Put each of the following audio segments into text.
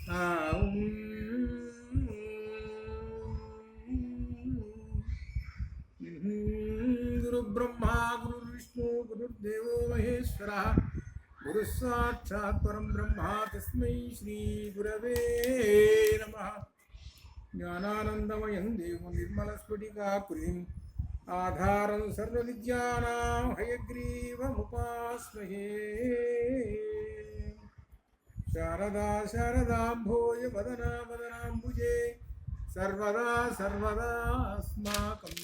गुरु ब्रह्मा गुरु विष्णु गुरुर्देवो महेश्वर गुरु साक्षात् परम ब्रह्म तस्मै श्री गुरवे नमः। ज्ञानानंदमयं देवं निर्मलस्फटिकाकृतिम् आधारं सर्वविद्यानां हयग्रीवमुपास्महे। शारदा शारदाम्भोज वदना वदनाम्बुजे सर्वदा सर्वदा अस्माकं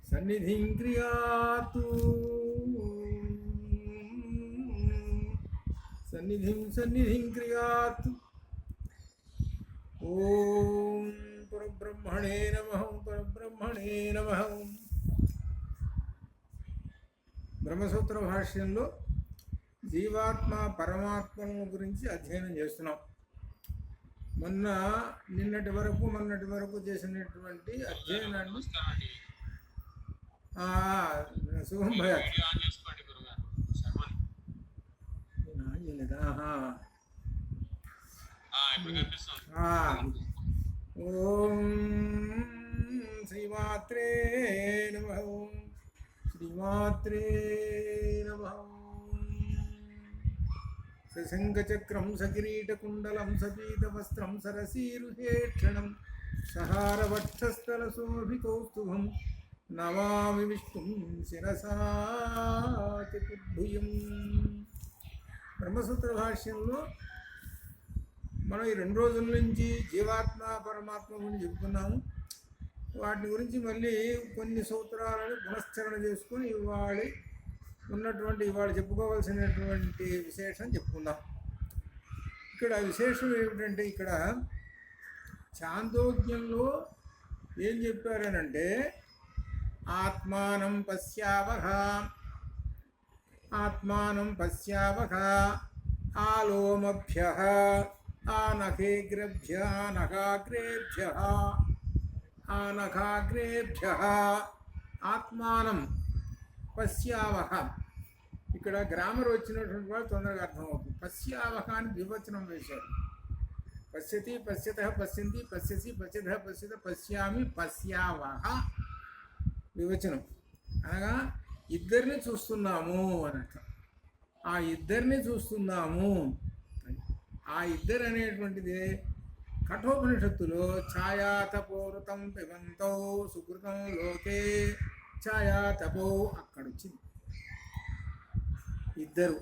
सन्निधिं क्रियातु सन्निधिं क्रियातु। ओम परब्रह्मणे नमः परब्रह्मणे नमः। బ్రహ్మసూత్ర భాష్యంలో జీవాత్మ పరమాత్మల గురించి అధ్యయనం చేస్తున్నాం. నిన్నటి వరకు చేసినటువంటి అధ్యయనాన్ని శుభం భయ ఓం శ్రీమాత్రే నమః శ్రీమాత్రే నమః। సశంఖచక్రం సకిరీటకుండలం సపీతవస్త్రం సరసీరుహేక్షణం సహారవక్షస్థలశోభితౌస్తుభం నమామి విష్ణుం శిరసా చతుర్భుజం। బ్రహ్మసూత్ర భాష్యంలో మనం ఈ 2 రోజుల నుంచి జీవాత్మ పరమాత్మ గురించి చెప్పుకున్నాము. వాటి గురించి మళ్ళీ కొన్ని సూత్రాలను పునశ్చరణ చేసుకొని ఇవాళ చెప్పుకోవాల్సినటువంటి విశేషం చెప్పుకుందాం. ఇక్కడ విశేషం ఏమిటంటే, ఇక్కడ ఛాందోగ్యంలో ఏం చెప్పారనంటే, ఆత్మానం పశ్యావహ ఆలోమభ్యః ఆనఖాగ్రేభ్యః ఆత్మానం పశ్యావహ. ఇక్కడ గ్రామర్ వచ్చినటువంటి వాళ్ళు తొందరగా అర్థమవుతుంది. పశ్యావహ అని ద్వివచనం వేశారు. పశ్యతి పశ్యతః పశ్యంతి పశ్యసి పశ్యతః పశ్యత పశ్యామి పశ్యావహ వివచనం అనగా ఇద్దరిని చూస్తున్నాము అన్నట్టు. ఆ ఇద్దరిని చూస్తున్నాము. ఆ ఇద్దరు అనేటువంటిది కఠోపనిషత్తులో ఛాయాతపోరుతం పిబంతో సుకృతం లోకే ఛాయాతపో అక్కడొచ్చింది. ఇద్దరు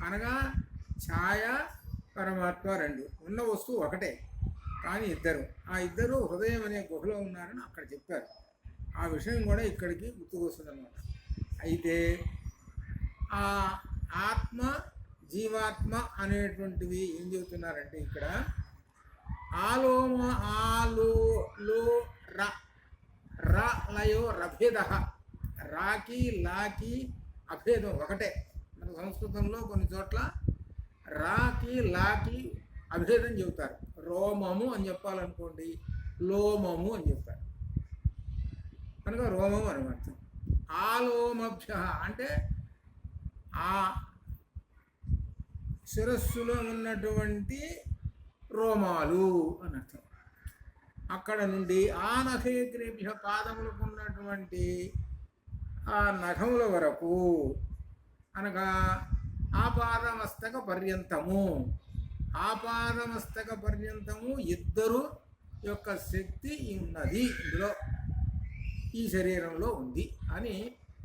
అనగా ఛాయ పరమాత్మ 2 ఉన్న వస్తువు ఒకటే, కానీ ఇద్దరు. ఆ ఇద్దరు హృదయం అనే గుహలో ఉన్నారని అక్కడ చెప్పారు. ఆ విషయం కూడా ఇక్కడికి గుర్తుకొస్తుందన్నమాట. అయితే ఆ ఆత్మ జీవాత్మ అనేటువంటివి ఏం చెబుతున్నారంటే, ఇక్కడ లయో రభేద, రాకి లాకి అభేదం ఒకటే. మన సంస్కృతంలో కొన్ని చోట్ల రాకి లాకి అభేదం చెబుతారు. రోమము అని చెప్పాలనుకోండి, లోమము అని చెప్తారు. కనుక రోమము అని అర్థం. ఆలోమభ్య అంటే ఆ శిరస్సులో ఉన్నటువంటి రోమాలు అని అర్థం. అక్కడ నుండి ఆ నఖేగ్రేభ్య పాదములకు ఉన్నటువంటి ఆ నఖముల వరకు అనగా ఆపాదమస్తక పర్యంతము ఇద్దరు యొక్క శక్తి ఉన్నది, ఇందులో ఈ శరీరంలో ఉంది అని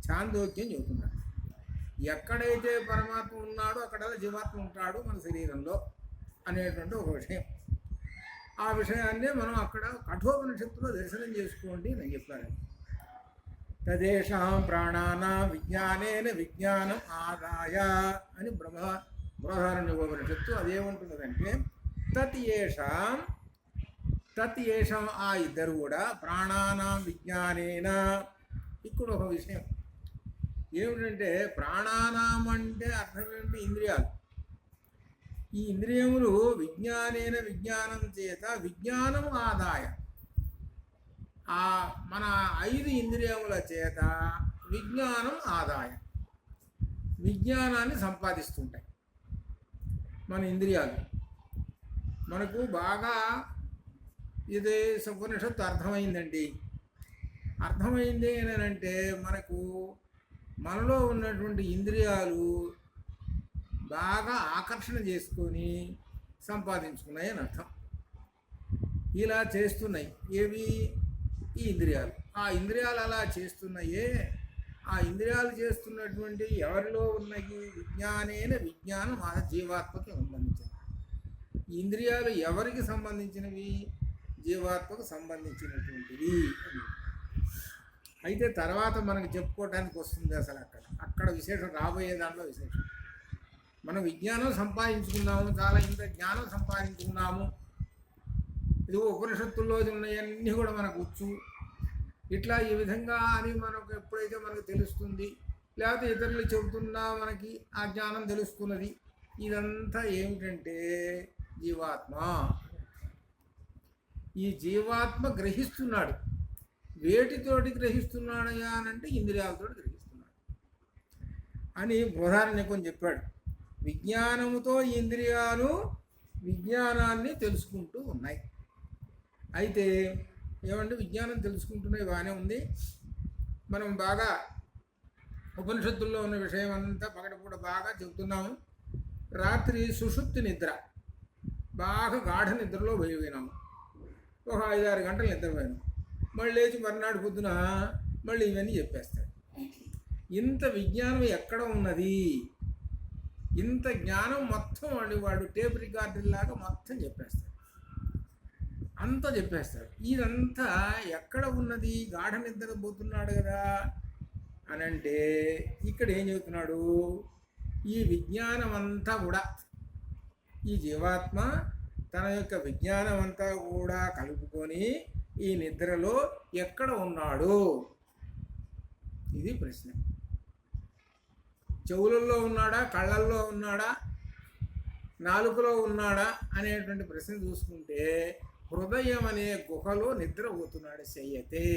ఛాందోగ్యం చెబుతున్నారు. ఎక్కడైతే పరమాత్మ ఉన్నాడో అక్కడ జీవాత్మ ఉంటాడు మన శరీరంలో అనేటువంటి ఒక విషయం. ఆ విషయాన్నే మనం అక్కడ కఠోపనిషత్తులో దర్శనం చేసుకోండి అని చెప్పారు. తదేషాం ప్రాణానాం విజ్ఞానేన విజ్ఞానం ఆదాయ అని బృహదారణ్యోపనిషత్తు అదేమంటున్నదంటే, తత్ ఏషాం ఆ ఇద్దరు కూడా ప్రాణానాం విజ్ఞానేన. ఇక్కడ ఒక విషయం ఏమిటంటే, ప్రాణానాం అంటే అర్థం ఏంటి? ఇంద్రియాలు. ఈ ఇంద్రియములు విజ్ఞానేన విజ్ఞానం చేత విజ్ఞానం ఆదాయ, ఆ మన 5 ఇంద్రియముల చేత విజ్ఞానం ఆదాయం, విజ్ఞానాన్ని సంపాదిస్తుంటాయి. మన ఇంద్రియాలు. మనకు బాగా ఇది ఉపనిషత్తు అర్థమైందండి. అర్థమైంది అని అంటే మనలో ఉన్నటువంటి ఇంద్రియాలు బాగా ఆకర్షణ చేసుకొని సంపాదించుకున్నాయి అని అర్థం. ఇలా చేస్తున్నాయి ఏవి? ఈ ఇంద్రియాలు. ఆ ఇంద్రియాలు అలా చేస్తున్నాయే. ఆ ఇంద్రియాలు చేస్తున్నటువంటి ఎవరిలో ఉన్నాయి? విజ్ఞానేన విజ్ఞానం ఆ జీవాత్మకి సంబంధించినవి. ఇంద్రియాలు ఎవరికి సంబంధించినవి? జీవాత్మకు సంబంధించినటువంటివి. అయితే తర్వాత మనకు చెప్పుకోవడానికి వస్తుంది అసలు అక్కడ విశేషం, రాబోయే దాంట్లో విశేషం. మనం విజ్ఞానం సంపాదించుకున్నాము, చాలా ఇంత జ్ఞానం సంపాదించుకున్నాము, ఇది ఉపనిషత్తుల్లో ఉన్నాయన్నీ కూడా మనకు వచ్చు, ఇట్లా ఈ విధంగా అని మనకు ఎప్పుడైతే మనకు తెలుస్తుంది, లేకపోతే ఇతరులు చెబుతున్నా మనకి ఆ జ్ఞానం తెలుస్తున్నది. ఇదంతా ఏమిటంటే జీవాత్మ. ఈ జీవాత్మ గ్రహిస్తున్నాడు. వేటితోటి గ్రహిస్తున్నాడయా అనంటే ఇంద్రియాలతో గ్రహిస్తున్నాడు అని బృహదారణ్యకం చెప్పాడు. విజ్ఞానముతో ఇంద్రియాలు విజ్ఞానాన్ని తెలుసుకుంటూ ఉన్నాయి. అయితే ఏమంటే విజ్ఞానం తెలుసుకుంటున్నాయి, బాగానే ఉంది. మనం బాగా ఉపనిషత్తుల్లో ఉన్న విషయం అంతా పగటిపూట బాగా చెబుతున్నాము. రాత్రి సుషుప్తి నిద్ర, బాగా గాఢ నిద్రలో పోయినాము. ఒక 5-6 గంటలు నిద్రపోయాను. మళ్ళీ లేచి మర్నాడు పొద్దున మళ్ళీ ఇవన్నీ చెప్పేస్తాడు. ఇంత విజ్ఞానం ఎక్కడ ఉన్నది? ఇంత జ్ఞానం మొత్తం వాడు టేప్ రికార్డర్లాగా మొత్తం చెప్పేస్తాడు, అంతా చెప్పేస్తాడు. ఇదంతా ఎక్కడ ఉన్నది? గాఢ నిద్ర పోతున్నాడు కదా అని అంటే ఇక్కడ ఏం చెబుతున్నాడు? ఈ విజ్ఞానం అంతా కూడా ఈ జీవాత్మ తన యొక్క విజ్ఞానం అంతా కూడా కలుపుకొని ఈ నిద్రలో ఎక్కడ ఉన్నాడు? ఇది ప్రశ్న. చెవులలో ఉన్నాడా, కళ్ళల్లో ఉన్నాడా, నాలుకలో ఉన్నాడా అనేటువంటి ప్రశ్న చూసుకుంటే హృదయం అనే గుహలో నిద్రపోతున్నాడు శయ్యతే.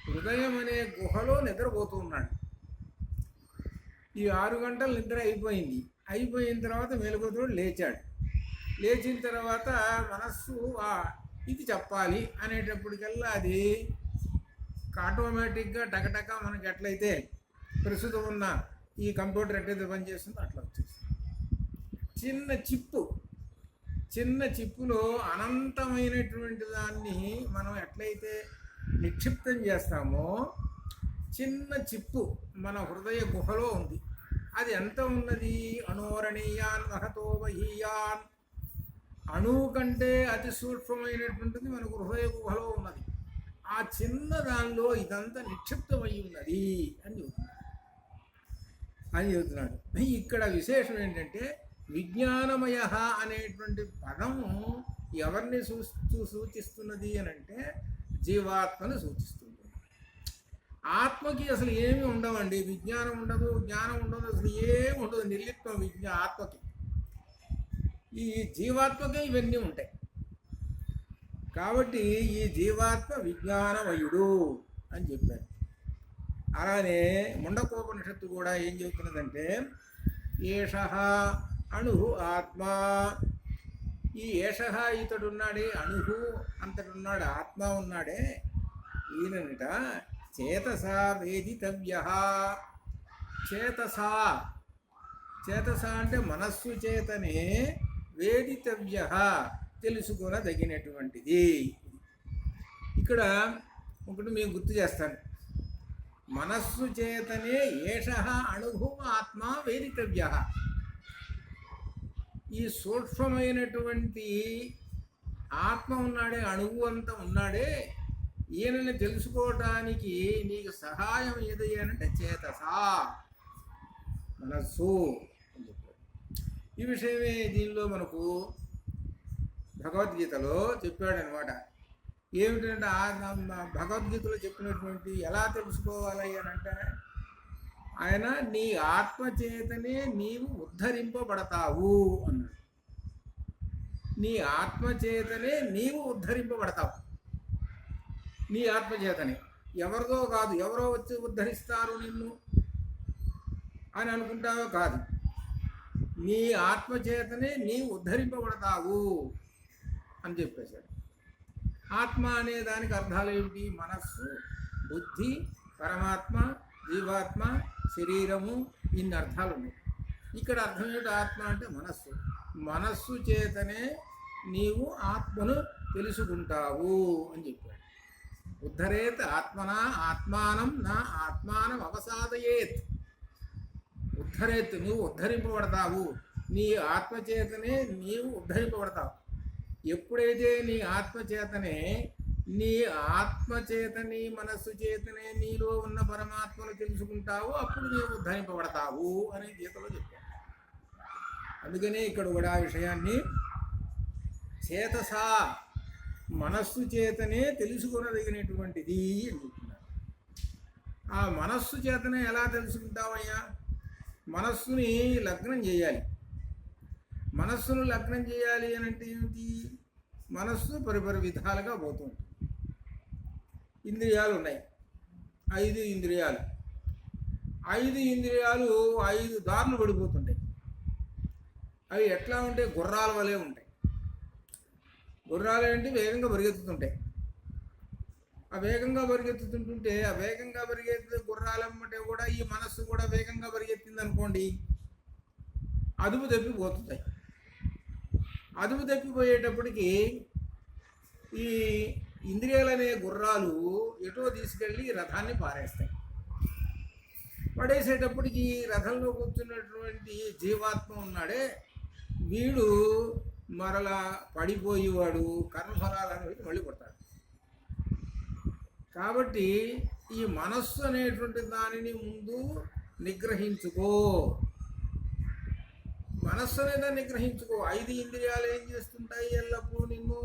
హృదయం అనే గుహలో నిద్రపోతున్నాడు. ఈ 6 గంటల నిద్ర అయిపోయిన తర్వాత మెలకువతోడు లేచాడు. లేచిన తర్వాత మనస్సు ఇది చెప్పాలి అనేటప్పటికల్లా అది ఆటోమేటిక్గా టకటక మనకి ఎట్లయితే ప్రస్తుతం ఉన్న ఈ కంప్యూటర్ ఎట్లయితే పనిచేస్తుందో అట్లా వచ్చేస్తుంది. చిన్న చిప్పులో అనంతమైనటువంటి దాన్ని మనం ఎట్లయితే నిక్షిప్తం చేస్తామో, చిన్న చిప్పు మన హృదయ గుహలో ఉంది. అది ఎంత ఉన్నది? అణోరణీయాన్ మహతో బహీయాన్. అణువు కంటే అతి సూక్ష్మమైనటువంటిది మనకు హృదయ గుహలో ఉన్నది. ఆ చిన్న దానిలో ఇదంతా నిక్షిప్తమై ఉన్నది అని చెబుతున్నాడు. ఇక్కడ విశేషం ఏంటంటే విజ్ఞానమయ అనేటువంటి పదము ఎవరిని సూచిస్తున్నది అని అంటే జీవాత్మను సూచిస్తుంది. ఆత్మకి అసలు ఏమి ఉండవండి. విజ్ఞానం ఉండదు, జ్ఞానం ఉండదు, అసలు ఏమి ఉండదు. నిర్లిప్తం ఆత్మకి. ఈ జీవాత్మకే ఇవన్నీ ఉంటాయి. కాబట్టి ఈ జీవాత్మ విజ్ఞానమయుడు అని చెప్పారు. అలానే ముండకోపనిషత్తు కూడా ఏం చెబుతున్నదంటే ఏషః అణుః ఆత్మ. ఈ ఏషః ఇతడున్నాడే, అణుః అంతడున్నాడు, ఆత్మ ఉన్నాడే, ఈయనట చేతసా వేదితవ్యః. చేతస అంటే మనస్సు చేతనే వేదితవ్యః తెలుసుకొనదగినటువంటిది. ఇక్కడ ఒకటి మేము గుర్తు చేస్తాను. మనస్సు చేతనే ఏషః అణుః ఆత్మ వేదితవ్యః. ఈ సూక్ష్మమైనటువంటి ఆత్మ ఉన్నాడే, అణువు అంతా ఉన్నాడే, ఈయనని తెలుసుకోవటానికి నీకు సహాయం ఏది అంటే చేతసా, మనస్సు అని చెప్పారు. ఈ విషయమే దీనిలో మనకు భగవద్గీతలో చెప్పాడనమాట. ఏమిటంటే భగవద్గీతలో చెప్పినటువంటి ఎలా తెలుసుకోవాలి అని అంటే ఆయన నీ ఆత్మచేతనే నీవు ఉద్ధరింపబడతావు అన్నాడు. నీ ఆత్మచేతనే నీవు ఉద్ధరింపబడతావు. నీ ఆత్మచేతనే, ఎవరిదో కాదు. ఎవరో వచ్చి ఉద్ధరిస్తారు నిన్ను అని అనుకుంటావో కాదు. నీ ఆత్మచేతనే నీ ఉద్ధరింపబడతావు అని చెప్పేశాడు. ఆత్మ అనే దానికి అర్థాలు ఏమిటి? మనస్సు, బుద్ధి, పరమాత్మ, జీవాత్మ, శరీరము, ఇన్ని అర్థాలు ఉన్నాయి. ఇక్కడ అర్థం ఏమిటి? ఆత్మ అంటే మనస్సు. మనస్సు చేతనే నీవు ఆత్మను తెలుసుకుంటావు అని చెప్పాడు. ఉద్ధరేత్ ఆత్మనా ఆత్మానం నా ఆత్మానం అవసాదయేత్. ఉద్ధరేత్, నువ్వు ఉద్ధరింపబడతావు. నీ ఆత్మచేతనే నీవు ఉద్ధరింపబడతావు. ఎప్పుడైతే నీ ఆత్మచేతనే నీ మనస్సు చేతనే నీలో ఉన్న పరమాత్మను తెలుసుకుంటావు, అప్పుడు నీవు ఉద్ధరింపబడతావు అని గీతలో చెప్పాడు. అందుకనే ఇక్కడ కూడా ఆ విషయాన్ని చేతసా, మనస్సు చేతనే తెలుసుకొనదగినటువంటిది అని చెప్తున్నారు. ఆ మనస్సు చేతనే ఎలా తెలుసుకుంటావయ్యా? మనస్సుని లగ్నం చేయాలి. మనస్సును లగ్నం చేయాలి అని అంటే ఏమిటి? మనస్సు పరిపరి విధాలుగా పోతుంది. ఇంద్రియాలు ఉన్నాయి, 5 ఇంద్రియాలు. 5 ఇంద్రియాలు 5 దారులు పడిపోతుంటాయి. అవి ఎట్లా ఉంటాయి? గుర్రాల వలె ఉంటాయి. గుర్రాలు ఏంటి? వేగంగా పరిగెత్తుతుంటాయి. ఆ వేగంగా పరిగెత్తుతుంటుంటే ఆ వేగంగా పరిగెత్తే గుర్రాలమ్మంటే కూడా ఈ మనస్సు కూడా వేగంగా పరిగెత్తింది అనుకోండి, అదుపు తప్పిపోతుంటాయి. అదుపు తప్పిపోయేటప్పటికి ఈ ఇంద్రియాలనే గుర్రాలు ఎటో తీసుకెళ్ళి రథాన్ని పారేస్తాయి. పడేసేటప్పటికి రథంలో కూర్చున్నటువంటి జీవాత్మ ఉన్నాడే, వీడు మరలా పడిపోయేవాడు, కర్మఫలాలను మళ్ళీ కొడతాడు. కాబట్టి ఈ మనస్సు అనేటువంటి దానిని ముందు నిగ్రహించుకో. మనస్సు అనేది నిగ్రహించుకో. 5 ఇంద్రియాలు ఏం చేస్తుంటాయి? ఎల్లప్పుడూ నిన్ను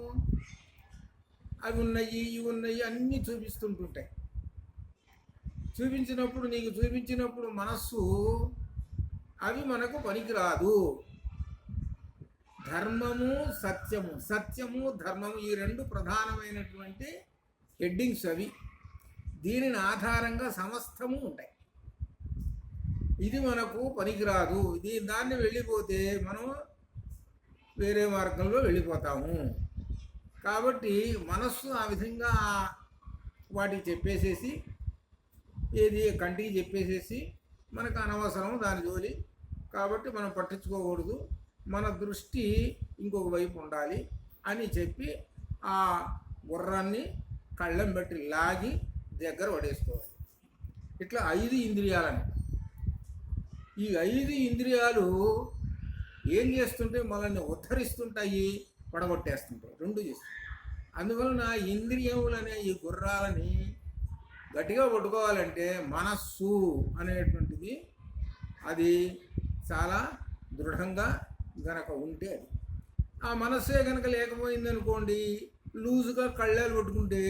అవి ఉన్నాయి, ఇవి ఉన్నాయి అన్నీ చూపిస్తుంటుంటాయి. చూపించినప్పుడు మనస్సు అవి మనకు పనికిరాదు. ధర్మము, సత్యము, ధర్మము, ఈ 2 ప్రధానమైనటువంటి హెడ్డింగ్స్ అవి. దీనిని ఆధారంగా సమస్తము ఉంటాయి. ఇది మనకు పనికిరాదు. దాన్ని వెళ్ళిపోతే మనం వేరే మార్గంలో వెళ్ళిపోతాము. కాబట్టి మనస్సు ఆ విధంగా వాటికి చెప్పేసేసి, ఏది కంటికి చెప్పేసేసి మనకు అనవసరం దాని జోలి, కాబట్టి మనం పట్టించుకోకూడదు, మన దృష్టి ఇంకొక వైపు ఉండాలి అని చెప్పి ఆ గుర్రాన్ని కళ్ళం బట్టి లాగి దగ్గర పడేసుకోవాలి. ఇట్లా 5 ఇంద్రియాలని. ఈ 5 ఇంద్రియాలు ఏం చేస్తుంటే మనల్ని ఉద్ధరిస్తుంటాయి, పడగొట్టేస్తుంటాయి, 2 చేస్తుంటాయి. అందువలన ఇంద్రియములనే ఈ గుర్రాలని గట్టిగా పట్టుకోవాలంటే మనస్సు అనేటువంటిది అది చాలా దృఢంగా గనక ఉంటే, అది ఆ మనస్సే కనుక లేకపోయిందనుకోండి, లూజుగా కళ్ళాలు పట్టుకుంటే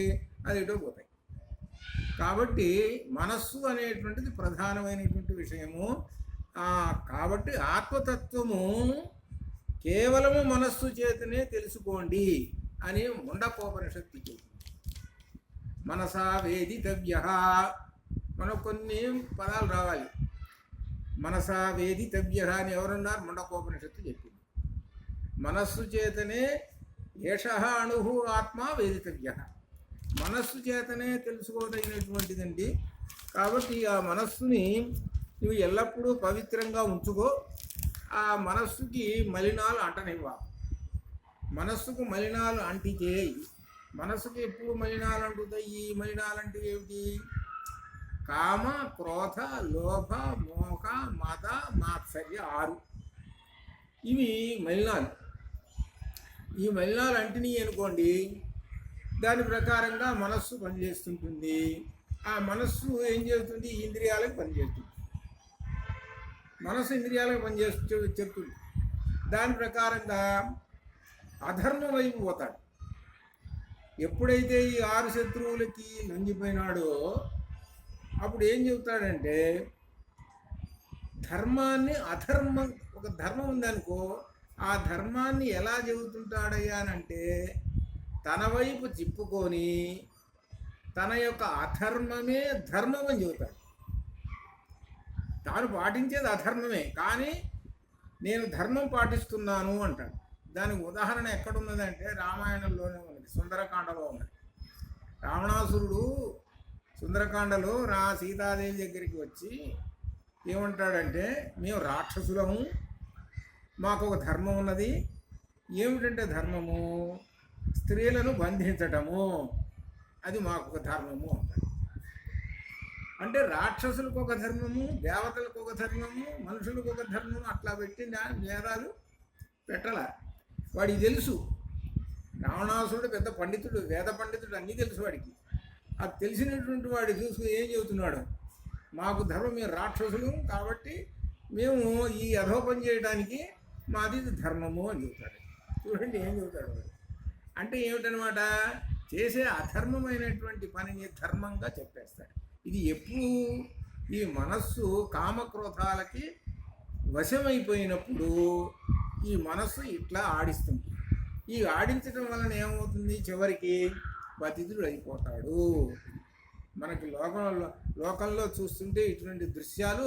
అది ఎటో పోతాయి. కాబట్టి మనస్సు అనేటువంటిది ప్రధానమైనటువంటి విషయము. కాబట్టి ఆత్మతత్వము కేవలము మనస్సు చేతనే తెలుసుకోండి అని ముండకోపనిషత్తు చెప్తుంది. మనసా వేదితవ్య, మనకు కొన్ని పదాలు రావాలి. మనసా వేదితవ్య అని ఎవరున్నారు? ముండకోపనిషత్తు చెప్పింది. మనస్సు చేతనే ఏష అణుహు ఆత్మ వేదితవ్య, మనస్సు చేతనే తెలుసుకోదగినటువంటిదండి. కాబట్టి ఆ మనస్సుని నువ్వు ఎల్లప్పుడూ పవిత్రంగా ఉంచుకో. ఆ మనస్సుకి మలినాలు అంటనివ్వ. మనస్సుకు మలినాలు అంటితే, మనస్సుకి ఎప్పుడు మలినాలు అంటుతాయి? ఈ మలినాలు అంటే ఏమిటి? కామ, క్రోధ, లోభ, మోహ, మద, మాత్సర్య 6 ఇవి మలినాలు. ఈ మలినాలు అంటినాయి అనుకోండి, దాని ప్రకారంగా మనస్సు పనిచేస్తుంటుంది. ఆ మనస్సు ఏం చేస్తుంది? ఇంద్రియాలకు పనిచేస్తుంది. మనస్సు ఇంద్రియాలకు చెప్తుంది. దాని ప్రకారంగా అధర్మం వైపు పోతాడు. ఎప్పుడైతే ఈ 6 శత్రువులకి లొంగిపోయినాడో అప్పుడు ఏం చెబుతాడంటే, ధర్మాన్ని అధర్మం, ఒక ధర్మం ఉందనుకో, ఆ ధర్మాన్ని ఎలా చెబుతుంటాడయ్యా అంటే తన వైపు తిప్పుకొని తన యొక్క అధర్మమే ధర్మం అని చెబుతాడు. తాను పాటించేది అధర్మమే, కానీ నేను ధర్మం పాటిస్తున్నాను అంటాడు. దానికి ఉదాహరణ ఎక్కడున్నదంటే రామాయణంలోనే ఉన్నది, సుందరకాండలో ఉన్నది. రావణాసురుడు సుందరకాండలో సీతాదేవి దగ్గరికి వచ్చి ఏమంటాడంటే, మేము రాక్షసులము, మాకు ఒక ధర్మం ఉన్నది. ఏమిటంటే ధర్మము, స్త్రీలను బంధించటము, అది మాకు ఒక ధర్మము అంటాడు. అంటే రాక్షసులకు ఒక ధర్మము, దేవతలకు ఒక ధర్మము, మనుషులకు ఒక ధర్మము, అట్లా పెట్టి వేదాలు పెట్టాల. వాడికి తెలుసు, రావణాసురుడు పెద్ద పండితుడు, వేద పండితుడు, అన్నీ తెలుసు వాడికి. అది తెలిసినటువంటి వాడు చూసి ఏం చెబుతున్నాడు, మాకు ధర్మం, మేము రాక్షసులు కాబట్టి మేము ఈ అధోపం చేయడానికి మాది ధర్మము అని చెబుతాడు. చూడండి ఏం చెబుతాడు వాడు. అంటే ఏమిటనమాట, చేసే అధర్మమైనటువంటి పనిని ధర్మంగా చెప్పేస్తాడు. ఇది ఎప్పుడు ఈ మనస్సు కామక్రోధాలకి వశమైపోయినప్పుడు ఈ మనస్సు ఇట్లా ఆడిస్తుంది. ఈ ఆడించడం వలన ఏమవుతుంది, చివరికి పతితుడు అయిపోతాడు. మనకి లోకంలో చూస్తుంటే ఇటువంటి దృశ్యాలు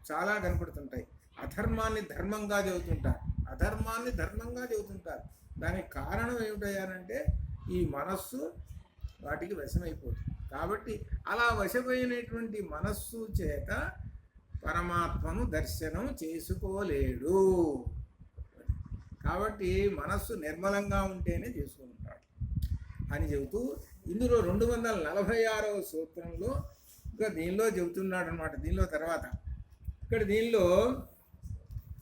చాలా కనపడుతుంటాయి. అధర్మాన్ని ధర్మంగా చెబుతుంటారు, అధర్మాన్ని ధర్మంగా చెబుతుంటారు. దానికి కారణం ఏమిటయ్యానంటే ఈ మనస్సు వాటికి వశమైపోతుంది. కాబట్టి అలా వశమైనటువంటి మనస్సు చేత పరమాత్మను దర్శనం చేసుకోలేడు. కాబట్టి మనస్సు నిర్మలంగా ఉంటేనే చేసుకుంటాడు అని చెబుతూ, ఇందులో 246వ సూత్రంలో ఇంకా దీనిలో చెబుతున్నాడు అనమాట. దీనిలో తర్వాత ఇక్కడ దీనిలో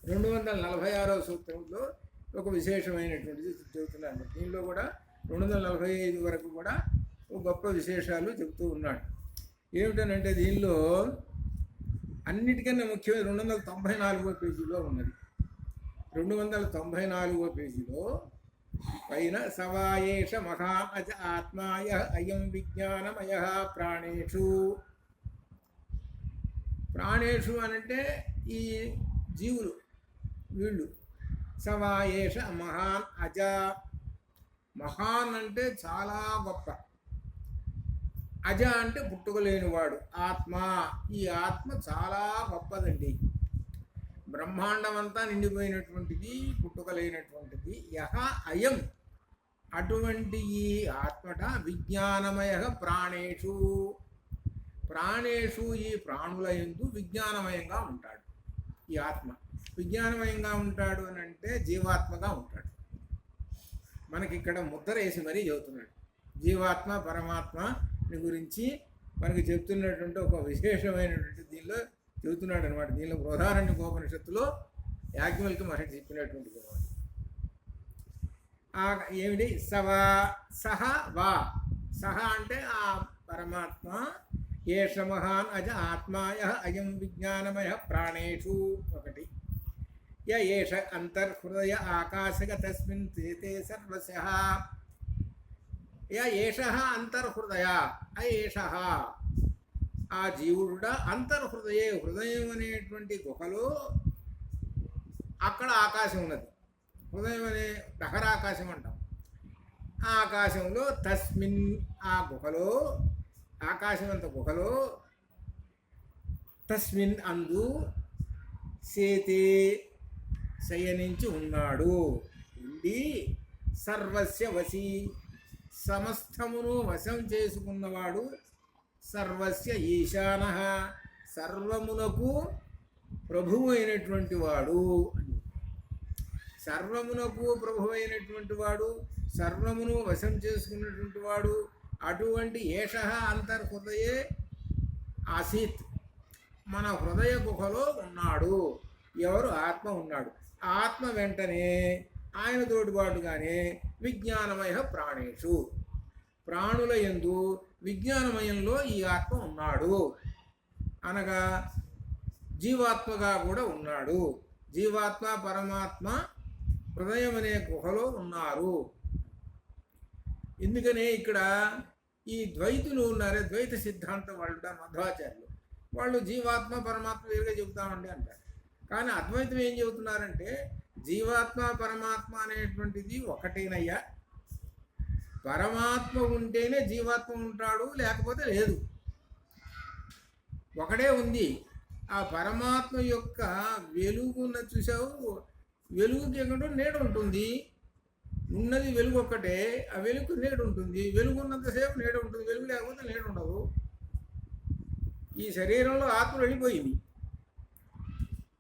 246వ సూత్రంలో ఒక విశేషమైనటువంటిది చెబుతున్నాడు. దీనిలో కూడా 245 వరకు కూడా ఒక గొప్ప విశేషాలు చెబుతూ ఉన్నాడు. ఏమిటనంటే దీనిలో అన్నిటికన్నా ముఖ్యమైన 294వ పేజీలో ఉన్నది. 294వ పేజీలో పైన సవాయేష మహా అజ ఆత్మాయ అయం విజ్ఞానమయ ప్రాణేషు. ప్రాణేషు అనంటే ఈ జీవులు, వీళ్ళు. సవాయేష మహాన్ అజ, మహాన్ అంటే చాలా గొప్ప, అజ అంటే పుట్టుకలేనివాడు. ఆత్మ, ఈ ఆత్మ చాలా గొప్పదండి. బ్రహ్మాండం అంతా నిండిపోయినటువంటిది, పుట్టుకలేనటువంటిది. యహ అయం, అటువంటి ఈ ఆత్మట విజ్ఞానమయ ప్రాణేషు, ప్రాణేషు ఈ ప్రాణుల యందు విజ్ఞానమయంగా ఉంటాడు. ఈ ఆత్మ విజ్ఞానమయంగా ఉంటాడు అని అంటే జీవాత్మగా ఉంటాడు. మనకి ఇక్కడ ముద్ర వేసి మరీ చెబుతున్నాడు. జీవాత్మ పరమాత్మ గురించి మనకి చెప్తున్నటువంటి ఒక విశేషమైనటువంటి దీనిలో చెబుతున్నాడు అనమాట. దీనిలో బృహదారణ్యోపనిషత్తులో యాజ్ఞవల్క్య మహర్షి చెప్పినటువంటి ఏమిటి, సవా సహ వా, సహ అంటే ఆ పరమాత్మ, ఏష మహాన్ అజ ఆత్మాయ అయం విజ్ఞానమయ ప్రాణేషు ఒకటి. ఏష అంతర్హృదయ ఆకాశగ తస్మిన్ తేతే సర్వస్యః. ఏషః అంతర్హృదయ, ఏషః ఆ జీవుడ అంతర్హృదయే, హృదయం అనేటువంటి గుహలో అక్కడ ఆకాశం ఉన్నది. హృదయం అనే దహరాకాశం అంటాం. ఆ ఆకాశంలో తస్మిన్, ఆ గుహలో, ఆకాశం అంత గుహలో, తస్మిన్ అందు, సేతే శయనించి ఉన్నాడు, ఉండి, సర్వస్య వశీ సమస్తమును వశం చేసుకున్నవాడు, సర్వస్య ఈశాన సర్వమునకు ప్రభువు అయినటువంటి వాడు. సర్వమునకు ప్రభు అయినటువంటి వాడు, సర్వమును వశం చేసుకున్నటువంటి వాడు. అటువంటి ఏష అంతర్హృదయే ఆసీత్, మన హృదయ గుహలో ఉన్నాడు. ఎవరు? ఆత్మ ఉన్నాడు. ఆత్మ వెంటనే ఆయన తోటిపాటుగానే విజ్ఞానమయ ప్రాణేషు, ప్రాణుల యందు విజ్ఞానమయంలో ఈ ఆత్మ ఉన్నాడు. అనగా జీవాత్మగా కూడా ఉన్నాడు. జీవాత్మ పరమాత్మ హృదయం అనే గుహలో ఉన్నారు. ఎందుకనే ఇక్కడ ఈ ద్వైతులు ఉన్నారే, ద్వైత సిద్ధాంతం వాళ్ళు ఉంటారు, మధ్వాచార్యులు, వాళ్ళు జీవాత్మ పరమాత్మ వేరుగా చెబుతామండి అంటారు. కానీ అద్వైతం ఏం చెబుతున్నారంటే జీవాత్మ పరమాత్మ అనేటువంటిది ఒకటేనయ్యా, పరమాత్మ ఉంటేనే జీవాత్మ ఉంటాడు, లేకపోతే లేదు. ఒకడే ఉంది. ఆ పరమాత్మ యొక్క వెలుగున్న చూసావు, వెలుగుకి ఎక్కడో నీడ ఉంటుంది. ఉన్నది వెలుగు ఒక్కటే, ఆ వెలుగు నీడ ఉంటుంది. వెలుగు ఉన్నంతసేపు నీడ ఉంటుంది, వెలుగు లేకపోతే నీడ ఉండదు. ఈ శరీరంలో ఆత్మ వెళ్ళిపోయింది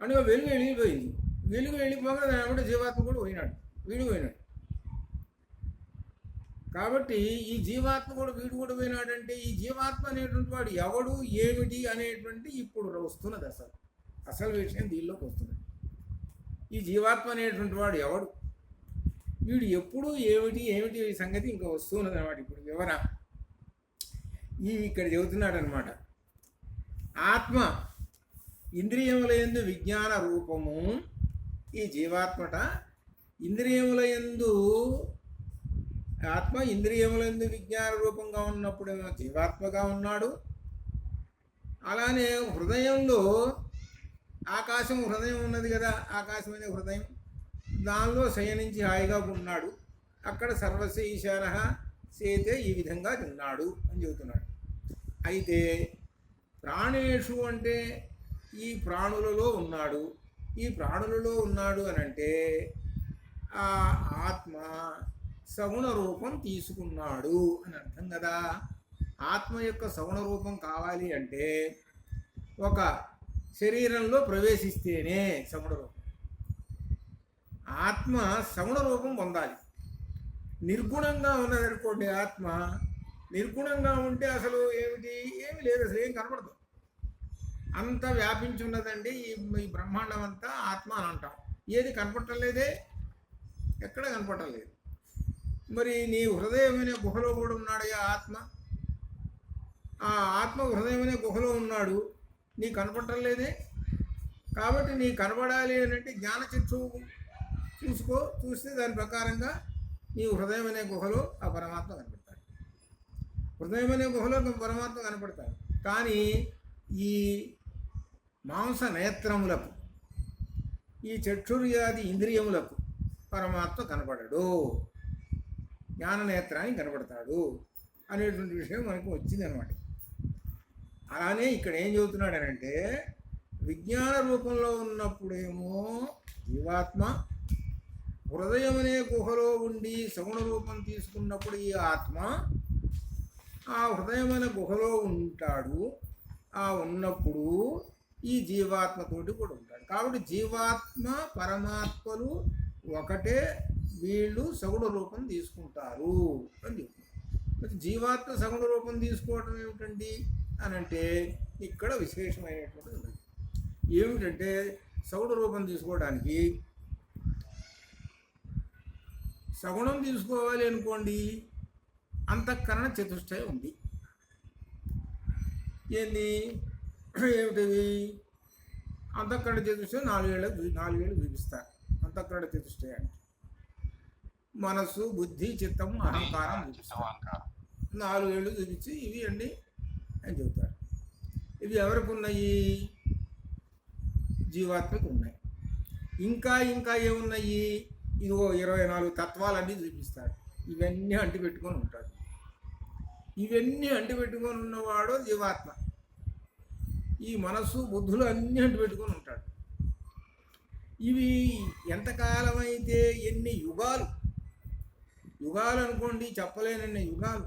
అని వెలుగు వెళ్ళిపోయింది. వెలుగు వెళ్ళిపోగా దాని జీవాత్మ కూడా పోయినాడు, వీడు పోయినాడు. కాబట్టి ఈ జీవాత్మ కూడా వీడు కూడా పోయినాడంటే ఈ జీవాత్మ అనేటువంటి వాడు ఎవడు ఏమిటి అనేటువంటి ఇప్పుడు వస్తున్నది. అసలు విషయం దీనిలోకి వస్తున్నది. ఈ జీవాత్మ అనేటువంటి వాడు ఎవడు, వీడు ఎప్పుడు ఏమిటి ఏమిటి ఈ సంగతి ఇంకా వస్తున్నది అనమాట. ఇప్పుడు వివర ఇక్కడ చెబుతున్నాడు అనమాట. ఆత్మ ఇంద్రియముల యందు విజ్ఞాన రూపము. ఈ జీవాత్మట ఇంద్రియముల యందు, ఆత్మ ఇంద్రియముల యందు విజ్ఞాన రూపంగా ఉన్నప్పుడేమో జీవాత్మగా ఉన్నాడు. అలానే హృదయంలో ఆకాశం, హృదయం ఉన్నది కదా, ఆకాశం అనే హృదయం, దానిలో శయనించి హాయిగా ఉన్నాడు. అక్కడ సర్వస్య ఈశాన చేతే ఈ విధంగా ఉన్నాడు అని చెబుతున్నాడు. అయితే ప్రాణేషు అంటే ఈ ప్రాణులలో ఉన్నాడు. ఈ ప్రాణులలో ఉన్నాడు అని అంటే ఆ ఆత్మ సగుణ రూపం తీసుకున్నాడు అని అర్థం కదా. ఆత్మ యొక్క సగుణ రూపం కావాలి అంటే ఒక శరీరంలో ప్రవేశిస్తేనే సగుణ రూపం. ఆత్మ సగుణ రూపం పొందాలి. నిర్గుణంగా ఉన్నదనుకోండి ఆత్మ, నిర్గుణంగా ఉంటే అసలు ఏమిటి, ఏమి లేదు, అసలు ఏం కనపడదు. అంత వ్యాపించి ఉన్నదండి ఈ బ్రహ్మాండం అంతా ఆత్మ అని అంటాం. ఏది కనపడలేదే, ఎక్కడ కనపడలేదు. మరి నీ హృదయమైన గుహలో కూడా ఉన్నాడు ఆత్మ. ఆ ఆత్మ హృదయమైన గుహలో ఉన్నాడు, నీ కనపడలేదే. కాబట్టి నీ కనపడాలి అని అంటే జ్ఞానచక్షువు చూస్తే దాని ప్రకారంగా నీ హృదయం అనే గుహలో ఆ పరమాత్మ కనపడతాడు. హృదయం అనే గుహలో పరమాత్మ కనపడతాడు. కానీ ఈ మాంస నేత్రములకు, ఈ చక్షుర్యాది ఇంద్రియములకు పరమాత్మ కనపడడు, జ్ఞాననేత్రానికి కనపడతాడు అనేటువంటి విషయం మనకు వచ్చింది అనమాట. అలానే ఇక్కడ ఏం చెబుతున్నాడనంటే విజ్ఞాన రూపంలో ఉన్నప్పుడేమో జీవాత్మ, హృదయం అనే గుహలో ఉండి సగుణ రూపం తీసుకున్నప్పుడు ఈ ఆత్మ ఆ హృదయమైన గుహలో ఉంటాడు. ఆ ఉన్నప్పుడు ఈ జీవాత్మతోటి కూడా ఉంటాడు. కాబట్టి జీవాత్మ పరమాత్మలు ఒకటే, వీళ్ళు సగుణ రూపం తీసుకుంటారు అని చెప్తున్నారు. జీవాత్మ సగుణ రూపం తీసుకోవటం ఏమిటండి అని అంటే ఇక్కడ విశేషమైనటువంటిది ఉంది. ఏమిటంటే సగుణ రూపం తీసుకోవడానికి సగుణం తీసుకోవాలి అనుకోండి, అంతఃకరణ చతుష్టయం ఉంది. ఏంది ఏమిటివి? అంతఃకరణ చతుష్టయం నాలుగేళ్ళు చూపిస్తారు. అంతఃకరణ చతుష్టయాన్ని మనస్సు, బుద్ధి, చిత్తం, అహంకారం చూపిస్తారు. 4 ఏళ్ళు చూపించి ఇవి అండి అని చెబుతారు. ఇవి ఎవరికి ఉన్నాయి? జీవాత్మకు ఉన్నాయి. ఇంకా ఏమున్నాయి? ఇదిగో 24 తత్వాలన్నీ చూపిస్తాడు. ఇవన్నీ అంటిపెట్టుకొని ఉంటాడు. ఇవన్నీ అంటిపెట్టుకొని ఉన్నవాడు జీవాత్మ. ఈ మనస్సు, బుద్ధులు అన్నీ అంటిపెట్టుకొని ఉంటాడు. ఇవి ఎంతకాలం అయితే, ఎన్ని యుగాలు అనుకోండి, చెప్పలేనన్ని యుగాలు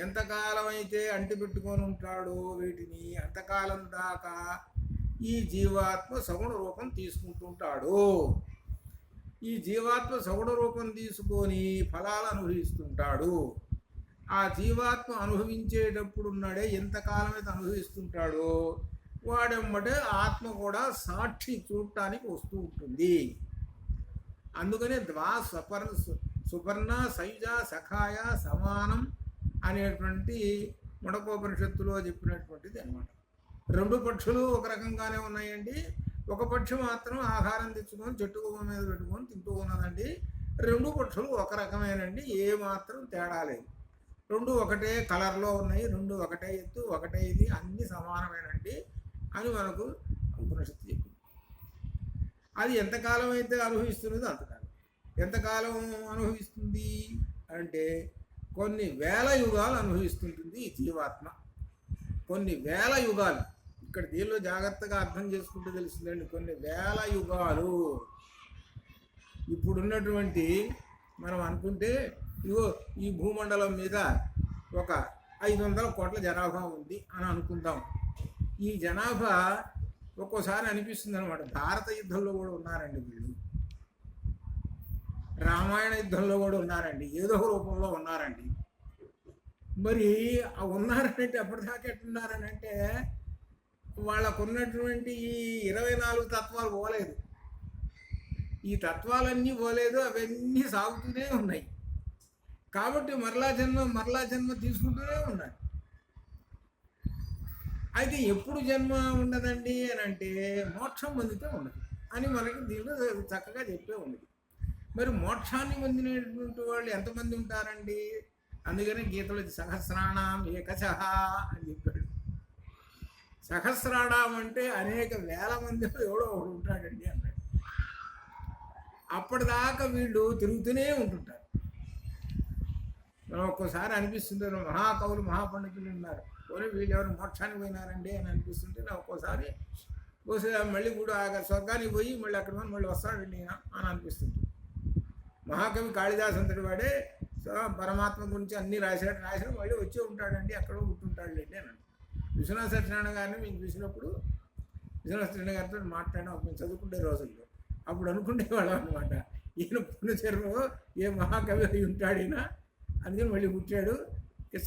ఎంతకాలం అయితే అంటిపెట్టుకొని ఉంటాడో వీటిని, అంతకాలం దాకా ఈ జీవాత్మ సగుణ రూపం తీసుకుంటుంటాడు. ఈ జీవాత్మ సగుణ రూపం తీసుకొని ఫలాలు అనుభవిస్తుంటాడు. ఆ జీవాత్మ అనుభవించేటప్పుడు ఉన్నాడే, ఎంతకాలం అయితే అనుభవిస్తుంటాడో వాడెమ్మటే ఆత్మ కూడా సాక్షి చూడటానికి వస్తూ ఉంటుంది. అందుకనే సుపర్ణ సైజ సఖాయ సమానం అనేటువంటి ముడకోపనిషత్తులో చెప్పినటువంటిది అనమాట. 2 పక్షులు ఒక రకంగానే ఉన్నాయండి. ఒక పక్షి మాత్రం ఆహారం తెచ్చుకొని చెట్టు కొమ్మ మీద పెట్టుకొని తింటూ ఉన్నదండి. 2 పక్షులు ఒక రకమేనండి, ఏ మాత్రం తేడా లేదు. 2 ఒకటే కలర్లో ఉన్నాయి, 2 ఒకటే ఎత్తు, ఒకటే ఇది, అన్నీ సమానమేనండి అని మనకు ఉపనిషత్తు చెప్పింది. అది ఎంతకాలం అయితే అనుభవిస్తున్నదో అంతకాలం. ఎంతకాలం అనుభవిస్తుంది అంటే కొన్ని వేల యుగాలు అనుభవిస్తుంటుంది ఈ జీవాత్మ. కొన్ని వేల యుగాలు. ఇక్కడ దీనిలో జాగ్రత్తగా అర్థం చేసుకుంటూ తెలుస్తుందండి. కొన్ని వేల యుగాలు ఇప్పుడున్నటువంటి మనం అనుకుంటే ఇగో ఈ భూమండలం మీద ఒక 500 కోట్ల జనాభా ఉంది అని అనుకుందాం. ఈ జనాభా ఒక్కోసారి అనిపిస్తుంది అనమాట, భారత యుద్ధంలో కూడా ఉన్నారండి వీళ్ళు, రామాయణ యుద్ధంలో కూడా ఉన్నారండి, ఏదో రూపంలో ఉన్నారండి. మరి ఉన్నారంటే అప్పటిదాకా ఎట్టున్నారని అంటే వాళ్ళకున్నటువంటి ఈ 24 తత్వాలు పోలేదు, ఈ తత్వాలన్నీ పోలేదు, అవన్నీ సాగుతూనే ఉన్నాయి. కాబట్టి మరలా జన్మ తీసుకుంటూనే ఉన్నాయి. అయితే ఎప్పుడు జన్మ ఉండదండి అని అంటే మోక్షం పొందితే ఉండదు అని మనకి దీనిలో చక్కగా చెప్పే ఉన్నది. మరి మోక్షాన్ని పొందినటువంటి వాళ్ళు ఎంతమంది ఉంటారండి? అందుకని గీతలో సహస్రాణం ఏకశః అని చెప్పాడు. సహస్రాణం అంటే అనేక వేల మందిలో ఎవడో ఒకడు ఉంటాడండి అన్నాడు. అప్పటిదాకా వీళ్ళు తిరుగుతూనే ఉంటుంటారు. మనం ఒక్కోసారి అనిపిస్తుంది మహాకవులు మహాపండితులు ఉన్నారు, పోనీ వీళ్ళు ఎవరు మోక్షానికి పోయినారండి అని అనిపిస్తుంటే నాకు ఒక్కోసారి మళ్ళీ కూడా స్వర్గానికి పోయి మళ్ళీ అక్కడ మళ్ళీ వస్తాడండి అని అనిపిస్తుంది. మహాకవి కాళిదాస్ అంతటి వాడే పరమాత్మ గురించి అన్నీ రాశాడు మళ్ళీ వచ్చి ఉంటాడండి, అక్కడో ఉంటుంటాడులేండి అని. విశ్వనాథ సత్యనారాయణ గారిని మేము చూసినప్పుడు విశ్వనాథ సత్యనారాయణ గారితో మాట్లాడాం మేము చదువుకునే రోజుల్లో. అప్పుడు అనుకునేవాళ్ళం అనమాట, ఈయన పుణ్యచర్మం ఏ మహాకవి అయి ఉంటాడైనా, అందుకని మళ్ళీ పుట్టాడు,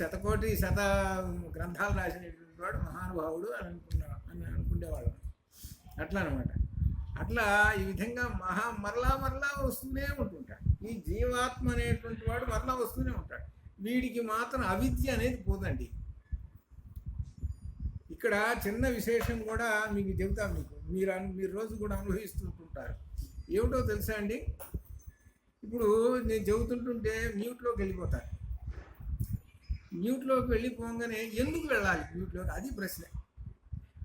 శత గ్రంథాలు రాసినటువంటి వాడు మహానుభావుడు అని అనుకునేవాళ్ళం. అట్లా అనమాట. అట్లా ఈ విధంగా మరలా వస్తూనే ఉంటుంటాడు. ఈ జీవాత్మ అనేటువంటి వాడు మరలా వస్తూనే ఉంటాడు. వీడికి మాత్రం అవిద్య అనేది పోదండి. ఇక్కడ చిన్న విశేషం కూడా మీకు చెబుతాం, మీరు రోజు కూడా అనుభవిస్తుంటుంటారు. ఏమిటో తెలుసా అండి? ఇప్పుడు నేను చెబుతుంటుంటే మ్యూట్లోకి వెళ్ళిపోతాను. మ్యూట్లోకి వెళ్ళిపోగానే ఎందుకు వెళ్ళాలి మ్యూట్లోకి? అది ప్రశ్న.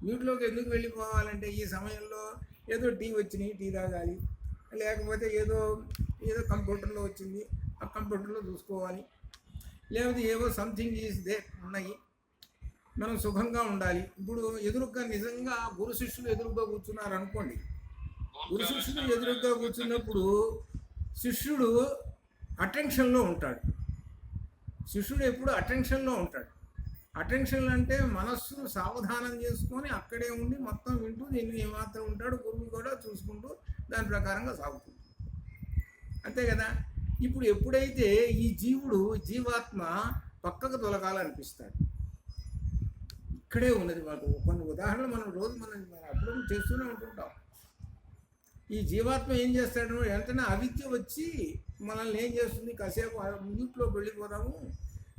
మ్యూట్లోకి ఎందుకు వెళ్ళిపోవాలంటే ఈ సమయంలో ఏదో టీ వచ్చినాయి, టీ తాగాలి, లేకపోతే ఏదో కంప్యూటర్లో వచ్చింది, ఆ కంప్యూటర్లో చూసుకోవాలి, లేకపోతే ఏవో సంథింగ్ ఈజ్ దే ఉన్నాయి, మనం సుఖంగా ఉండాలి. ఇప్పుడు ఎదురుగా నిజంగా గురు శిష్యులు ఎదురుగా కూర్చున్నారు అనుకోండి. గురు శిష్యులు ఎదురుగా కూర్చున్నప్పుడు శిష్యుడు అటెన్షన్లో ఉంటాడు. శిష్యుడు ఎప్పుడు అటెన్షన్లో ఉంటాడు. అటెన్షన్ అంటే మనస్సును సావధానం చేసుకొని అక్కడే ఉండి మొత్తం వింటూ దీన్ని ఏమాత్రం ఉంటాడు, గురువు కూడా చూసుకుంటూ దాని ప్రకారంగా సాగుతుంది, అంతే కదా. ఇప్పుడు ఎప్పుడైతే ఈ జీవాత్మ పక్కకు తొలగాలనిపిస్తాడు, ఇక్కడే ఉన్నది. మాకు కొన్ని ఉదాహరణలు మనం అప్పుడు చేస్తూనే ఉంటుంటాం. ఈ జీవాత్మ ఏం చేస్తాడు, వెంటనే అవిద్య వచ్చి మనల్ని ఏం చేస్తుంది, కాసేపు మ్యూట్లోకి వెళ్ళిపోదాము,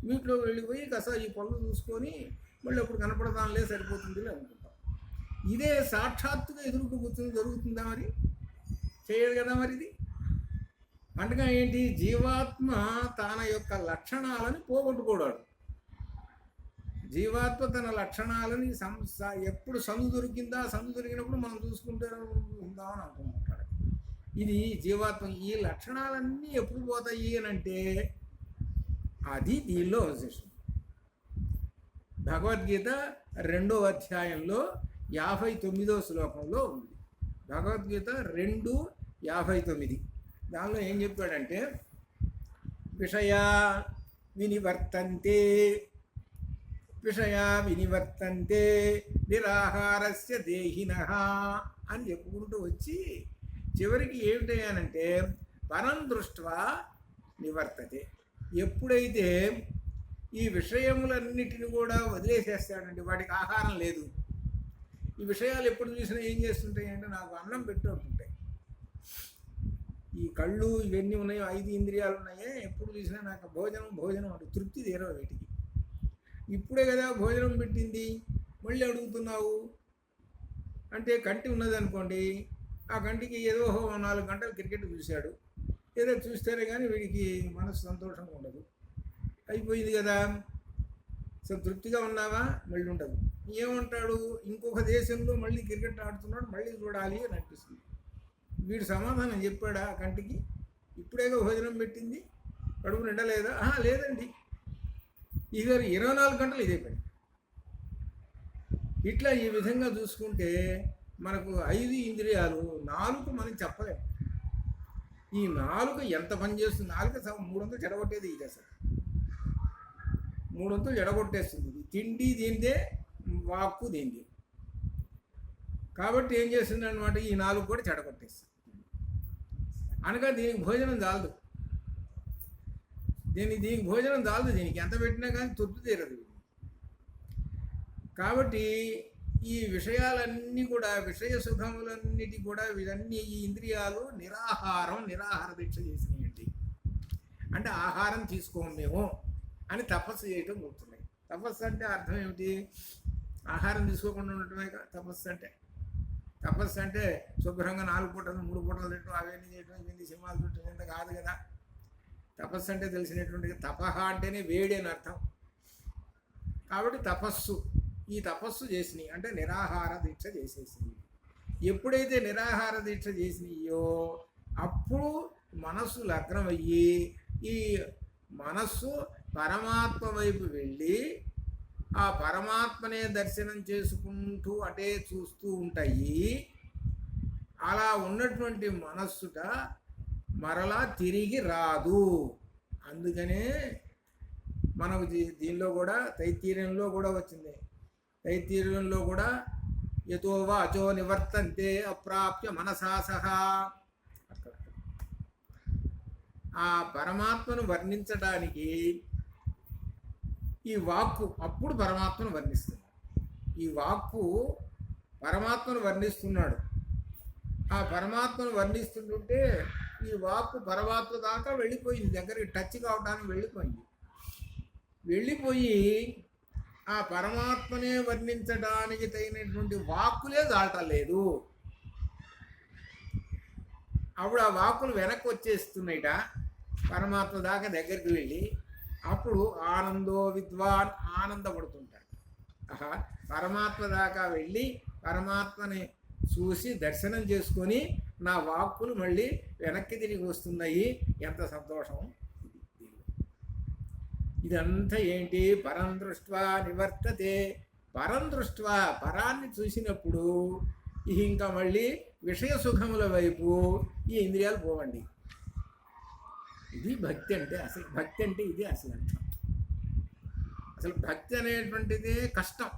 మ్యూట్లోకి వెళ్ళిపోయి కాసేపు ఈ పనులు చూసుకొని మళ్ళీ అప్పుడు కనపడదాంలే సరిపోతుంది అనుకుంటాం. ఇదే సాక్షాత్తుగా ఎదురుకు కూర్చొని జరుగుతుందా? మరి చేయదు కదా. మరి ఇది అంటగా ఏంటి? జీవాత్మ తన యొక్క లక్షణాలని పోగొట్టుకోవడాడు. జీవాత్మ తన లక్షణాలని ఎప్పుడు సందు దొరికినప్పుడు మనం చూసుకుంటే ఉందామని అనుకుంటాడు. ఇది జీవాత్మ. ఈ లక్షణాలన్నీ ఎప్పుడు పోతాయి అని అంటే అది దీనిలో విశేషం. భగవద్గీత 2వ అధ్యాయంలో 59వ శ్లోకంలో ఉంది. భగవద్గీత 2:59. దానిలో ఏం చెప్పాడంటే విషయా వినివర్తంతే నిరాహారస్య దేహినః అని చెప్పుకుంటూ వచ్చి చివరికి ఏమిటయ్యానంటే పరం దృష్ట్వా నివర్తతే. ఎప్పుడైతే ఈ విషయములన్నిటిని కూడా వదిలేసేస్తాడంటే వాటికి ఆహారం లేదు. ఈ విషయాలు ఎప్పుడు చూసినా ఏం చేస్తుంటాయి అంటే నాకు అన్నం పెట్టుకుంటుంటాయి. ఈ కళ్ళు ఇవన్నీ ఉన్నాయో 5 ఇంద్రియాలు ఉన్నాయే, ఎప్పుడు చూసినా నాకు భోజనం అంటే తృప్తి తీరవు వీటికి. ఇప్పుడే కదా భోజనం పెట్టింది మళ్ళీ అడుగుతున్నావు అంటే కంటి ఉన్నది అనుకోండి, ఆ కంటికి ఏదో 4 గంటలు క్రికెట్ చూశాడు, ఏదో చూస్తేనే కానీ వీడికి మనసు సంతోషంగా ఉండదు. అయిపోయింది కదా, తృప్తిగా ఉన్నావా మళ్ళీ ఉండదు. ఏమంటాడు, ఇంకొక దేశంలో మళ్ళీ క్రికెట్ ఆడుతున్నాడు, మళ్ళీ చూడాలి అని అనిపిస్తుంది. వీడు సమాధానం చెప్పాడా కంటికి? ఇప్పుడేగా భోజనం పెట్టింది, కడుపు నిండలేదా? లేదండి, ఇక 24 గంటలు ఇదే పని. ఇట్లా ఈ విధంగా చూసుకుంటే మనకు 5 ఇంద్రియాలు, 4 మనం చెప్పలేము. ఈ నాలుక ఎంత పని చేస్తుంది? నాలుక 300 చెడగొట్టేది ఇది అసలు. 300 చెడగొట్టేస్తుంది. ఇది తిండి దీనిదే, వాక్కు దీనిదే. కాబట్టి ఏం చేస్తుంది అనమాట, ఈ నాలుగు కూడా చెడగొట్టేస్తుంది. అనగా దీనికి భోజనం చాలదు. దీనికి భోజనం చాలదు. దీనికి ఎంత పెట్టినా కానీ తృప్తి తీరదు. కాబట్టి ఈ విషయాలన్నీ కూడా, విషయ సుఖములన్నిటి కూడా, ఇవన్నీ ఈ ఇంద్రియాలు నిరాహార దీక్ష చేసినాయండి. అంటే ఆహారం తీసుకోము మేము అని తపస్సు చేయటం గుర్తున్నాయి. తపస్సు అంటే అర్థం ఏమిటి? ఆహారం తీసుకోకుండా ఉండటమే తపస్సు అంటే. తపస్సు అంటే శుభ్రంగా 4 పూటలు 3 పూటలు తింటూ అవన్నీ చేయటం, ఇవన్నీ సింహాలు చుట్టూ ఇంత కాదు కదా. తపస్సు అంటే తెలిసినటువంటి తపహ అంటేనే వేడి అని అర్థం. కాబట్టి తపస్సు, ఈ తపస్సు చేసినాయి అంటే నిరాహార దీక్ష చేసేసినాయి. ఎప్పుడైతే నిరాహార దీక్ష చేసినాయో అప్పుడు మనస్సు లగ్నమయ్యి ఈ మనస్సు పరమాత్మ వైపు వెళ్ళి ఆ పరమాత్మనే దర్శనం చేసుకుంటూ అటే చూస్తూ ఉంటాయి. అలా ఉన్నటువంటి మనస్సుట మరలా తిరిగి రాదు. అందుకనే మనకు దీనిలో కూడా తైత్తీర్యంలో కూడా వచ్చింది. తైత్తీర్యంలో కూడా యతో వాచో నివర్తంతే అప్రాప్య మనసా సహా. ఆ పరమాత్మను వర్ణించడానికి ఈ వాక్కు అప్పుడు పరమాత్మను వర్ణిస్తుంది. ఈ వాక్కు పరమాత్మను వర్ణిస్తున్నాడు. ఆ పరమాత్మను వర్ణిస్తుంటే ఈ వాక్కు పరమాత్మ దాకా వెళ్ళిపోయింది, దగ్గరికి టచ్ కావడానికి వెళ్ళిపోయి ఆ పరమాత్మనే వర్ణించడానికి తగినటువంటి వాక్కులే దాటలేదు. అప్పుడు ఆ వాక్కులు వెనక్కి వచ్చేస్తున్నాయిట పరమాత్మ దాకా దగ్గరికి వెళ్ళి. అప్పుడు ఆనందో విద్వాన్, ఆనందపడుతుంటాడు. ఆహా, పరమాత్మ దాకా వెళ్ళి పరమాత్మని చూసి దర్శనం చేసుకొని నా వాక్కులు మళ్ళీ వెనక్కి తిరిగి వస్తున్నాయి, ఎంత సంతోషం. ఇదంతా ఏంటి? పరం దృష్ట్వా నివర్తతే. పరం దృష్ట్వా, పరాన్ని చూసినప్పుడు ఇంకా మళ్ళీ విషయ సుఖముల వైపు ఈ ఇంద్రియాలు పోవండి. ఇది భక్తి అంటే. అసలు భక్తి అంటే ఇది అసలు అర్థం. అసలు భక్తి అనేటువంటిదే కష్టం.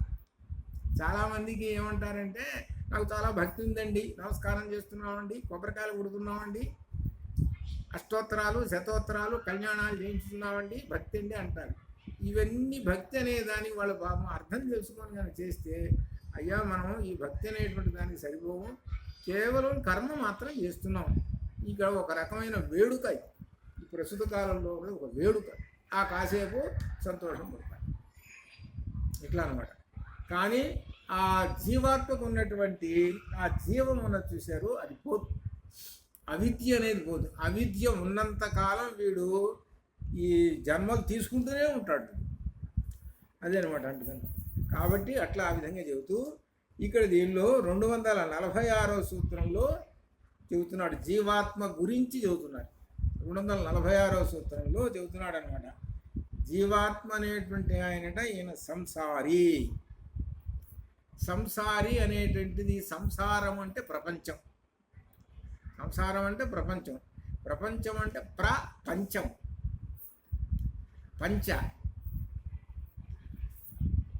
చాలామందికి ఏమంటారంటే, నాకు చాలా భక్తి ఉందండి, నమస్కారం చేస్తున్నామండి, కొబ్బరికాయలు కొడుతున్నామండి, అష్టోత్తరాలు శతోత్తరాలు కళ్యాణాలు చేయించుతున్నామండి, భక్తి అండి అంటారు. ఇవన్నీ భక్తి అనే దానికి వాళ్ళ పాపం అర్థం చేసుకొని కానీ చేస్తే, అయ్యా మనం ఈ భక్తి అనేటువంటి దానికి సరిపోము, కేవలం కర్మ మాత్రం చేస్తున్నాం. ఇక్కడ ఒక రకమైన వేడుక, ఈ ప్రస్తుత కాలంలో ఒక వేడుక. ఆ కాసేపు సంతోషం పడతారు, ఇట్లా అనమాట. కానీ ఆ జీవాత్మకు ఉన్నటువంటి ఆ జీవం ఉన్నది చూశారు, అది పోదు. అవిద్య అనేది పోదు. అవిద్య ఉన్నంత కాలం వీడు ఈ జన్మలు తీసుకుంటూనే ఉంటాడు. అదే అనమాట అంటున్నాను. కాబట్టి అట్లా ఆ విధంగా చెబుతూ ఇక్కడ దీనిలో 246వ సూత్రంలో చెబుతున్నాడు, జీవాత్మ గురించి చెబుతున్నాడు. 246వ సూత్రంలో చెబుతున్నాడు అనమాట. జీవాత్మ అనేటువంటి ఆయనట ఈయన సంసారి. సంసారి అనేటువంటిది, సంసారం అంటే ప్రపంచం. సంసారం అంటే ప్రపంచం. ప్రపంచం అంటే ప్రపంచం.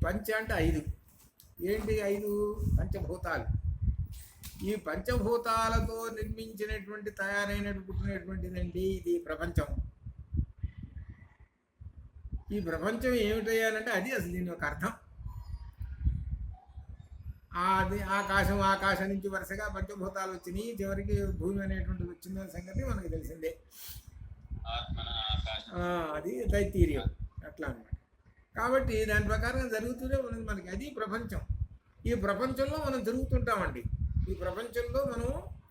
పంచ అంటే 5. ఏంటి 5? పంచభూతాలు. ఈ పంచభూతాలతో నిర్మించినటువంటి పుట్టినటువంటిదండి ఇది ప్రపంచం. ఈ ప్రపంచం ఏమిటయ్యానంటే అది అసలు దీని యొక్క అర్థం. అది ఆకాశం నుంచి వరుసగా పంచభూతాలు వచ్చినాయి, చివరికి భూమి అనేటువంటిది వచ్చిందనే సంగతి మనకు తెలిసిందే. అది తైత్తీర్యం అట్లా అన్నమాట. కాబట్టి దాని ప్రకారం జరుగుతూనే ఉన్నది మనకి. అది ప్రపంచం. ఈ ప్రపంచంలో మనం తిరుగుతుంటామండి. ఈ ప్రపంచంలో మనం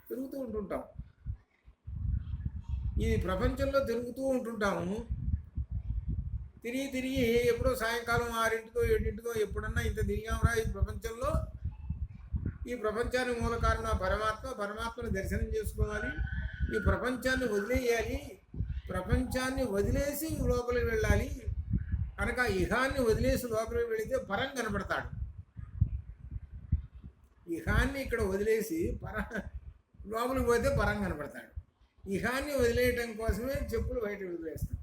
తిరుగుతూ ఉంటుంటాం. ఈ ప్రపంచంలో తిరుగుతూ ఉంటుంటాము. తిరిగి ఎప్పుడో సాయంకాలం 6 7 ఎప్పుడన్నా ఇంత తిరిగామరా ఈ ప్రపంచంలో. ఈ ప్రపంచానికి మూల కారణం పరమాత్మను దర్శనం చేసుకోవాలి. ఈ ప్రపంచాన్ని వదిలేయాలి. ప్రపంచాన్ని వదిలేసి లోపలికి వెళ్ళాలి. కనుక ఇహాన్ని వదిలేసి లోపలికి వెళితే పరం కనపడతాడు. ఇహాన్ని ఇక్కడ వదిలేసి లోపలికి పోతే పరం కనపడతాడు. ఇహాన్ని వదిలేయటం కోసమే చెప్పులు బయట వదిలేస్తాం.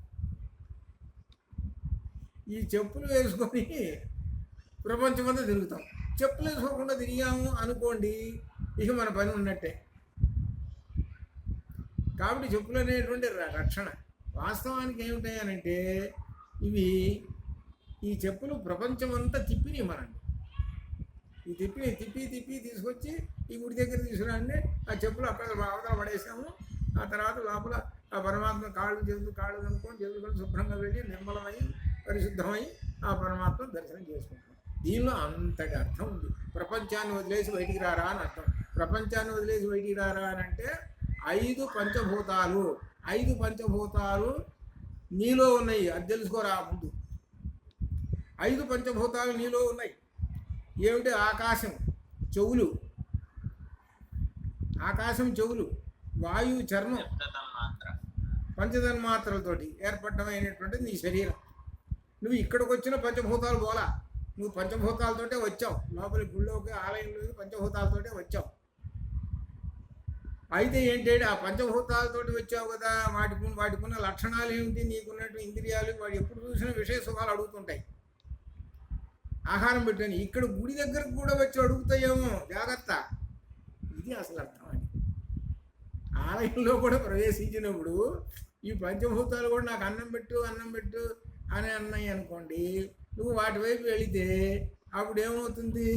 ఈ చెప్పులు వేసుకొని ప్రపంచమంతా తిరుగుతాం. చెప్పులు వేసుకోకుండా తిరిగాము అనుకోండి, ఇక మన పని ఉన్నట్టే. కాబట్టి చెప్పులు అనేటువంటి రక్షణ. వాస్తవానికి ఏమిటాయనంటే ఇవి ఈ చెప్పులు ప్రపంచమంతా తిప్పినాయి మనల్ని. ఈ తిప్పి తీసుకొచ్చి ఈ గుడి దగ్గర తీసుకురాండి, ఆ చెప్పులు అక్కడ అవతల పడేసాము. ఆ తర్వాత లోపల ఆ పరమాత్మ కాళ్ళు కనుక్కొని చేతులు శుభ్రంగా వెళ్ళి నిర్మలమై పరిశుద్ధమై ఆ పరమాత్మ దర్శనం చేసుకుంటాం. దీనిలో అంతటి అర్థం ఉంది. ప్రపంచాన్ని వదిలేసి బయటికి రారా అని అర్థం. ప్రపంచాన్ని వదిలేసి బయటికి రారా అని అంటే 5 పంచభూతాలు నీలో ఉన్నాయి. అది తెలుసుకోరా ముందు. 5 పంచభూతాలు నీలో ఉన్నాయి. ఏమిటి? ఆకాశం చెవులు, వాయువు చర్మం, పంచతన్మాత్రలతోటి ఏర్పడమైనటువంటిది నీ శరీరం. నువ్వు ఇక్కడికి వచ్చిన పంచభూతాలు పోలా, నువ్వు పంచభూతాలతోటే వచ్చావు. లోపలి గుళ్ళోకి ఆలయంలోకి పంచభూతాలతోటే వచ్చావు. అయితే ఏంటంటే ఆ పంచభూతాలతోటి వచ్చావు కదా, వాటికున్న లక్షణాలు ఏమిటి? నీకున్నట్టు ఇంద్రియాలు వాడు ఎప్పుడు చూసినా విషయ సుఖాలు అడుగుతుంటాయి. ఆహారం పెట్టాను. ఇక్కడ గుడి దగ్గరకు కూడా వచ్చి అడుగుతాయేమో, జాగ్రత్త. ఇది అసలు అర్థం అని. ఆలయంలో కూడా ప్రవేశించినప్పుడు ఈ పంచభూతాలు కూడా నాకు అన్నం పెట్టు అని అన్నాయి అనుకోండి, నువ్వు వాటి వైపు వెళితే అప్పుడు ఏమవుతుంది?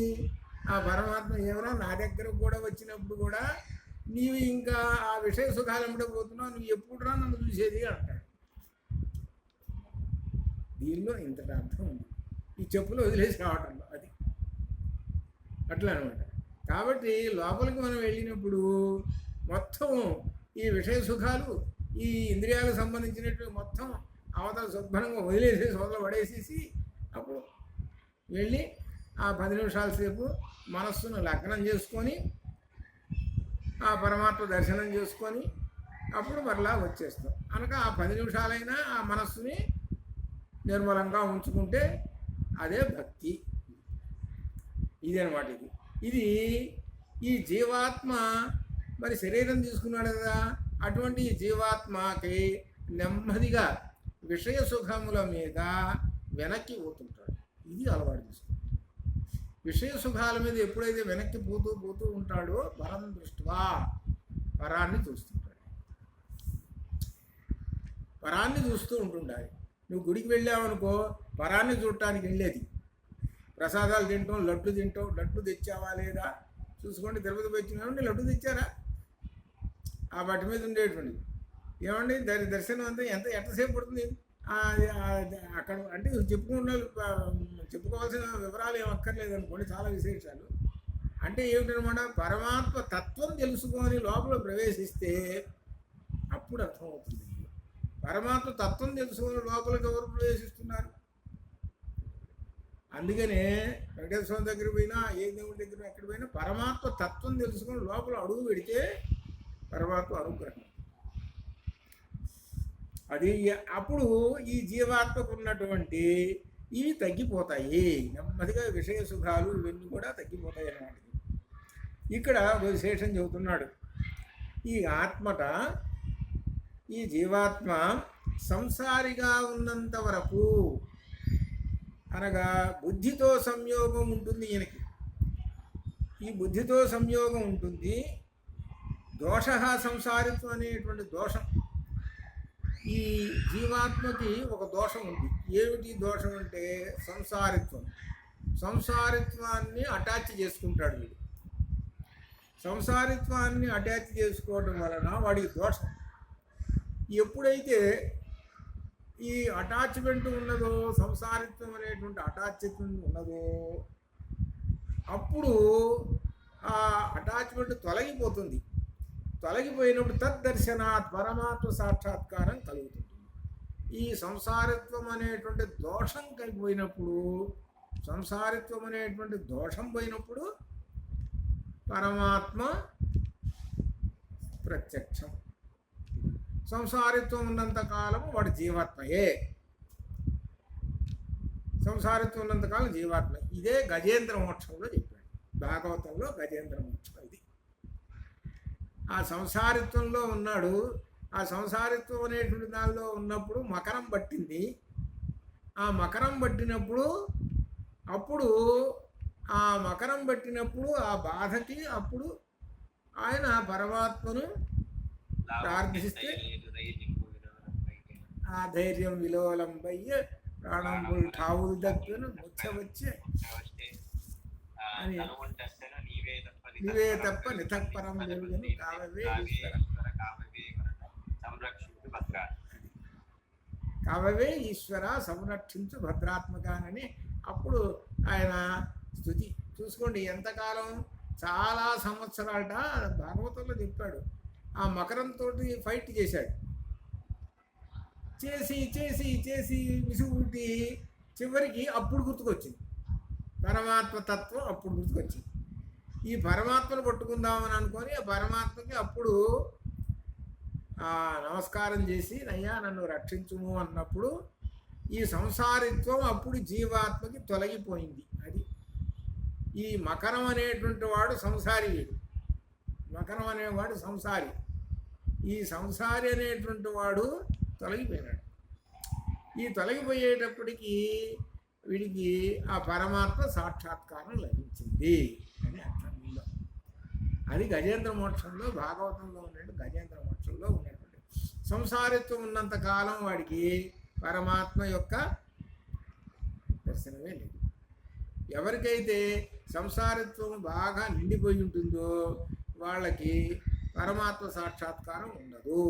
ఆ పరమాత్మ ఏమైనా నా దగ్గరకు కూడా వచ్చినప్పుడు కూడా నీవు ఇంకా ఆ విషయ సుఖాలు ఎమ్మడే పోతున్నావు, నువ్వు ఎప్పుడురా నన్ను చూసేది అంటాడు. దీనిలో ఇంతటి అర్థం ఉంది ఈ చెప్పులు వదిలేసి రావటంలో. అది అట్లా అనమాట. కాబట్టి లోపలికి మనం వెళ్ళినప్పుడు మొత్తం ఈ విషయ సుఖాలు, ఈ ఇంద్రియాలకు సంబంధించినట్టు మొత్తం అవతల శుభ్రంగా వదిలేసేసి పడేసేసి అప్పుడు వెళ్ళి ఆ 10 నిమిషాల సేపు మనస్సును లగ్నం చేసుకొని ఆ పరమాత్మ దర్శనం చేసుకొని అప్పుడు మరలా వచ్చేస్తాం. కనుక ఆ 10 నిమిషాలైనా ఆ మనస్సుని నిర్మలంగా ఉంచుకుంటే అదే భక్తి. ఇదనమాట. ఇది ఈ జీవాత్మ మరి శరీరం తీసుకున్నాడు కదా, అటువంటి ఈ జీవాత్మకి నెమ్మదిగా విషయ సుఖముల మీద వెనక్కి పోతుంటాడు. ఇది అలవాటు తీసుకుంటాడు. విషయ సుఖాల మీద ఎప్పుడైతే వెనక్కి పోతూ ఉంటాడో పరం దృష్ట్వా, పరాన్ని చూస్తుంటాడు. పరాన్ని చూస్తూ ఉంటుండాలి. నువ్వు గుడికి వెళ్ళావనుకో, పరాన్ని చూడటానికి వెళ్ళేది. ప్రసాదాలు తింటాం, లడ్డు తెచ్చావా లేదా చూసుకోండి. తిరుపతి వచ్చినామంటే లడ్డు తెచ్చారా? ఆ వాటి మీద ఉండేటువంటి ఏమండి దర్శనం అంతా ఎంతసేపు పడుతుంది? అక్కడ అంటే చెప్పుకోవాల్సిన వివరాలు ఏం అక్కర్లేదు అనుకోండి, చాలా విశేషాలు. అంటే ఏమిటనమాట, పరమాత్మ తత్వం తెలుసుకొని లోపల ప్రవేశిస్తే అప్పుడు అర్థమవుతుంది. పరమాత్మ తత్వం తెలుసుకొని లోపలికి ఎవరు ప్రవేశిస్తున్నారు? అందుకనే వెంకటేశ్వర స్వామి దగ్గర పోయినా, ఏ దేవుడి దగ్గర ఎక్కడ పోయినా పరమాత్మ తత్వం తెలుసుకొని లోపల అడుగు పెడితే పరమాత్మ అనుగ్రహం. అది అప్పుడు ఈ జీవాత్మకు ఉన్నటువంటి ఇవి తగ్గిపోతాయి. నెమ్మదిగా విషయ సుఖాలు ఇవన్నీ కూడా తగ్గిపోతాయి అన్నమాట. ఇక్కడ విశేషం చెబుతున్నాడు. ఈ ఆత్మట, ఈ జీవాత్మ సంసారిగా ఉన్నంత వరకు, అనగా బుద్ధితో సంయోగం ఉంటుంది ఈయనకి. ఈ బుద్ధితో సంయోగం ఉంటుంది. దోష సంసారిత్వం అనేటువంటి దోషం ఈ జీవాత్మకి ఒక దోషం ఉంది. ఏమిటి దోషం అంటే సంసారిత్వాన్ని అటాచ్ చేసుకుంటాడు వీడు. సంసారిత్వాన్ని అటాచ్ చేసుకోవడం వలన వాడికి దోషం. ఎప్పుడైతే ఈ అటాచ్మెంట్ ఉన్నదో, సంసారిత్వం అనేటువంటి అటాచ్మెంట్ ఉన్నదో, అప్పుడు ఆ అటాచ్మెంట్ తొలగిపోతుంది. తొలగిపోయినప్పుడు తద్దర్శనాత్ పరమాత్మ సాక్షాత్కారం కలుగుతుంది. ఈ సంసారిత్వం అనేటువంటి దోషం కలిగిపోయినప్పుడు, సంసారిత్వం అనేటువంటి దోషం పోయినప్పుడు పరమాత్మ ప్రత్యక్షం. సంసారిత్వం ఉన్నంతకాలం వాడు జీవాత్మయే. సంసారిత్వం ఉన్నంతకాలం జీవాత్మ. ఇదే గజేంద్ర మోక్షంలో చెప్పాడు, భాగవతంలో గజేంద్ర మోక్షం. ఇది ఆ సంసారిత్వంలో ఉన్నాడు. ఆ సంసారిత్వం అనేటువంటి దానిలో ఉన్నప్పుడు మకరం పట్టింది. ఆ మకరం పట్టినప్పుడు అప్పుడు ఆ మకరం పట్టినప్పుడు ఆ బాధకి అప్పుడు ఆయన పరమాత్మను ప్రార్థిస్తే ఆ ధైర్యం విలోలంబయ్య ప్రాణంబుల్ ఠావులు దక్కును ముచ్చ వచ్చే అని నీవే తప్ప నితఃపరం వెలుగును కావవే ఈశ్వర కావవే ఈశ్వర సంరక్షించు భద్రాత్మకానని అప్పుడు ఆయన స్తుతి. చూసుకోండి ఎంతకాలం, చాలా సంవత్సరాలట భాగవతంలో చెప్పాడు. ఆ మకరంతో ఫైట్ చేశాడు. చేసి చేసి చేసి విసుగుట్టి చివరికి అప్పుడు గుర్తుకొచ్చింది పరమాత్మ తత్వం. అప్పుడు గుర్తుకొచ్చింది. ఈ పరమాత్మను పట్టుకుందామని అనుకొని ఆ పరమాత్మకి అప్పుడు నమస్కారం చేసి అయ్యా నన్ను రక్షించుము అన్నప్పుడు ఈ సంసారిత్వం అప్పుడు జీవాత్మకి తొలగిపోయింది. అది ఈ మకరం అనేటువంటి వాడు సంసారి. వీడు మకరం అనేవాడు సంసారి. ఈ సంసారి అనేటువంటి వాడు తొలగిపోయినాడు. ఈ తొలగిపోయేటప్పటికీ వీడికి ఆ పరమాత్మ సాక్షాత్కారం లభించింది అని అర్థం. అది గజేంద్ర మోక్షంలో, భాగవతంలో ఉన్నట్టు గజేంద్ర మోక్షంలో ఉన్నటువంటి సంసారిత్వం ఉన్నంత కాలం వాడికి పరమాత్మ యొక్క దర్శనమే లేదు. ఎవరికైతే సంసారిత్వం బాగా నిండిపోయి ఉంటుందో వాళ్ళకి పరమాత్మ సాక్షాత్కారం ఉండదు.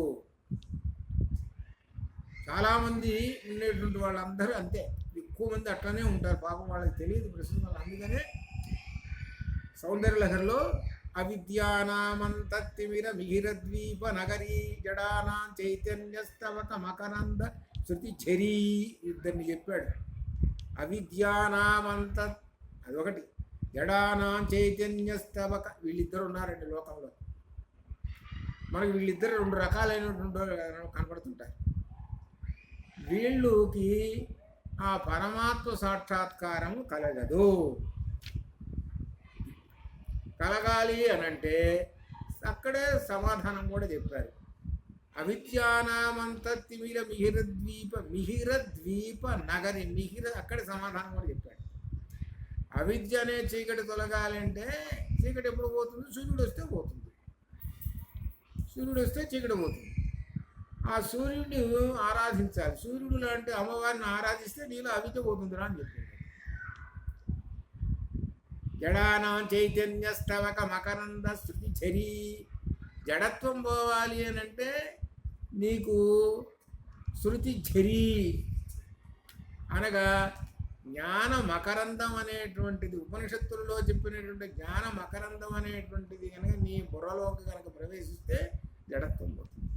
చాలామంది ఉండేటువంటి వాళ్ళందరూ అంతే, ఎక్కువ మంది అట్లనే ఉంటారు. పాపం వాళ్ళకి తెలియదు ప్రస్తుతం. అందుకనే సౌందర్యలహరిలో అవిద్యానామంతత్తిమిర మిహిరద్వీప నగరీ జడానాం చైతన్యస్తవక మకరంద శృతి ఝరీ ఇద్దరిని చెప్పాడు. అవిద్యానామంత అదొకటి, జడానాం చైతన్యస్తవక వీళ్ళిద్దరు ఉన్నారండి లోకంలో. మనకి వీళ్ళిద్దరు రెండు రకాలైనటువంటి కనపడుతుంటారు. వీళ్ళకి ఆ పరమాత్మ సాక్షాత్కారము కలగదు. కలగాలి అనంటే అక్కడే సమాధానం కూడా చెప్పారు. అవిద్యానామంతత్తిమిర మిహిరద్వీప నగరి అక్కడే సమాధానం కూడా చెప్పాడు. అవిద్య అనే చీకటి తొలగాలంటే చీకటి ఎప్పుడు పోతుంది? సూర్యుడు వస్తే పోతుంది. సూర్యుడు వస్తే చీకటి పోతుంది. ఆ సూర్యుడిని ఆరాధించాలి. సూర్యుడు లాంటి అమ్మవారిని ఆరాధిస్తే నీలో అవిద్య పోతుందిరా అని చెప్పాడు. జడానాం చైతన్యస్తవక మకరంద శృతి ఝరీ. జడత్వం పోవాలి అని అంటే నీకు శృతి ఝరీ అనగా జ్ఞాన మకరందం అనేటువంటిది, ఉపనిషత్తులలో చెప్పినటువంటి జ్ఞాన మకరందం అనేటువంటిది కనుక నీ బుర్రలోకి కనుక ప్రవేశిస్తే జడత్వం పోతుంది.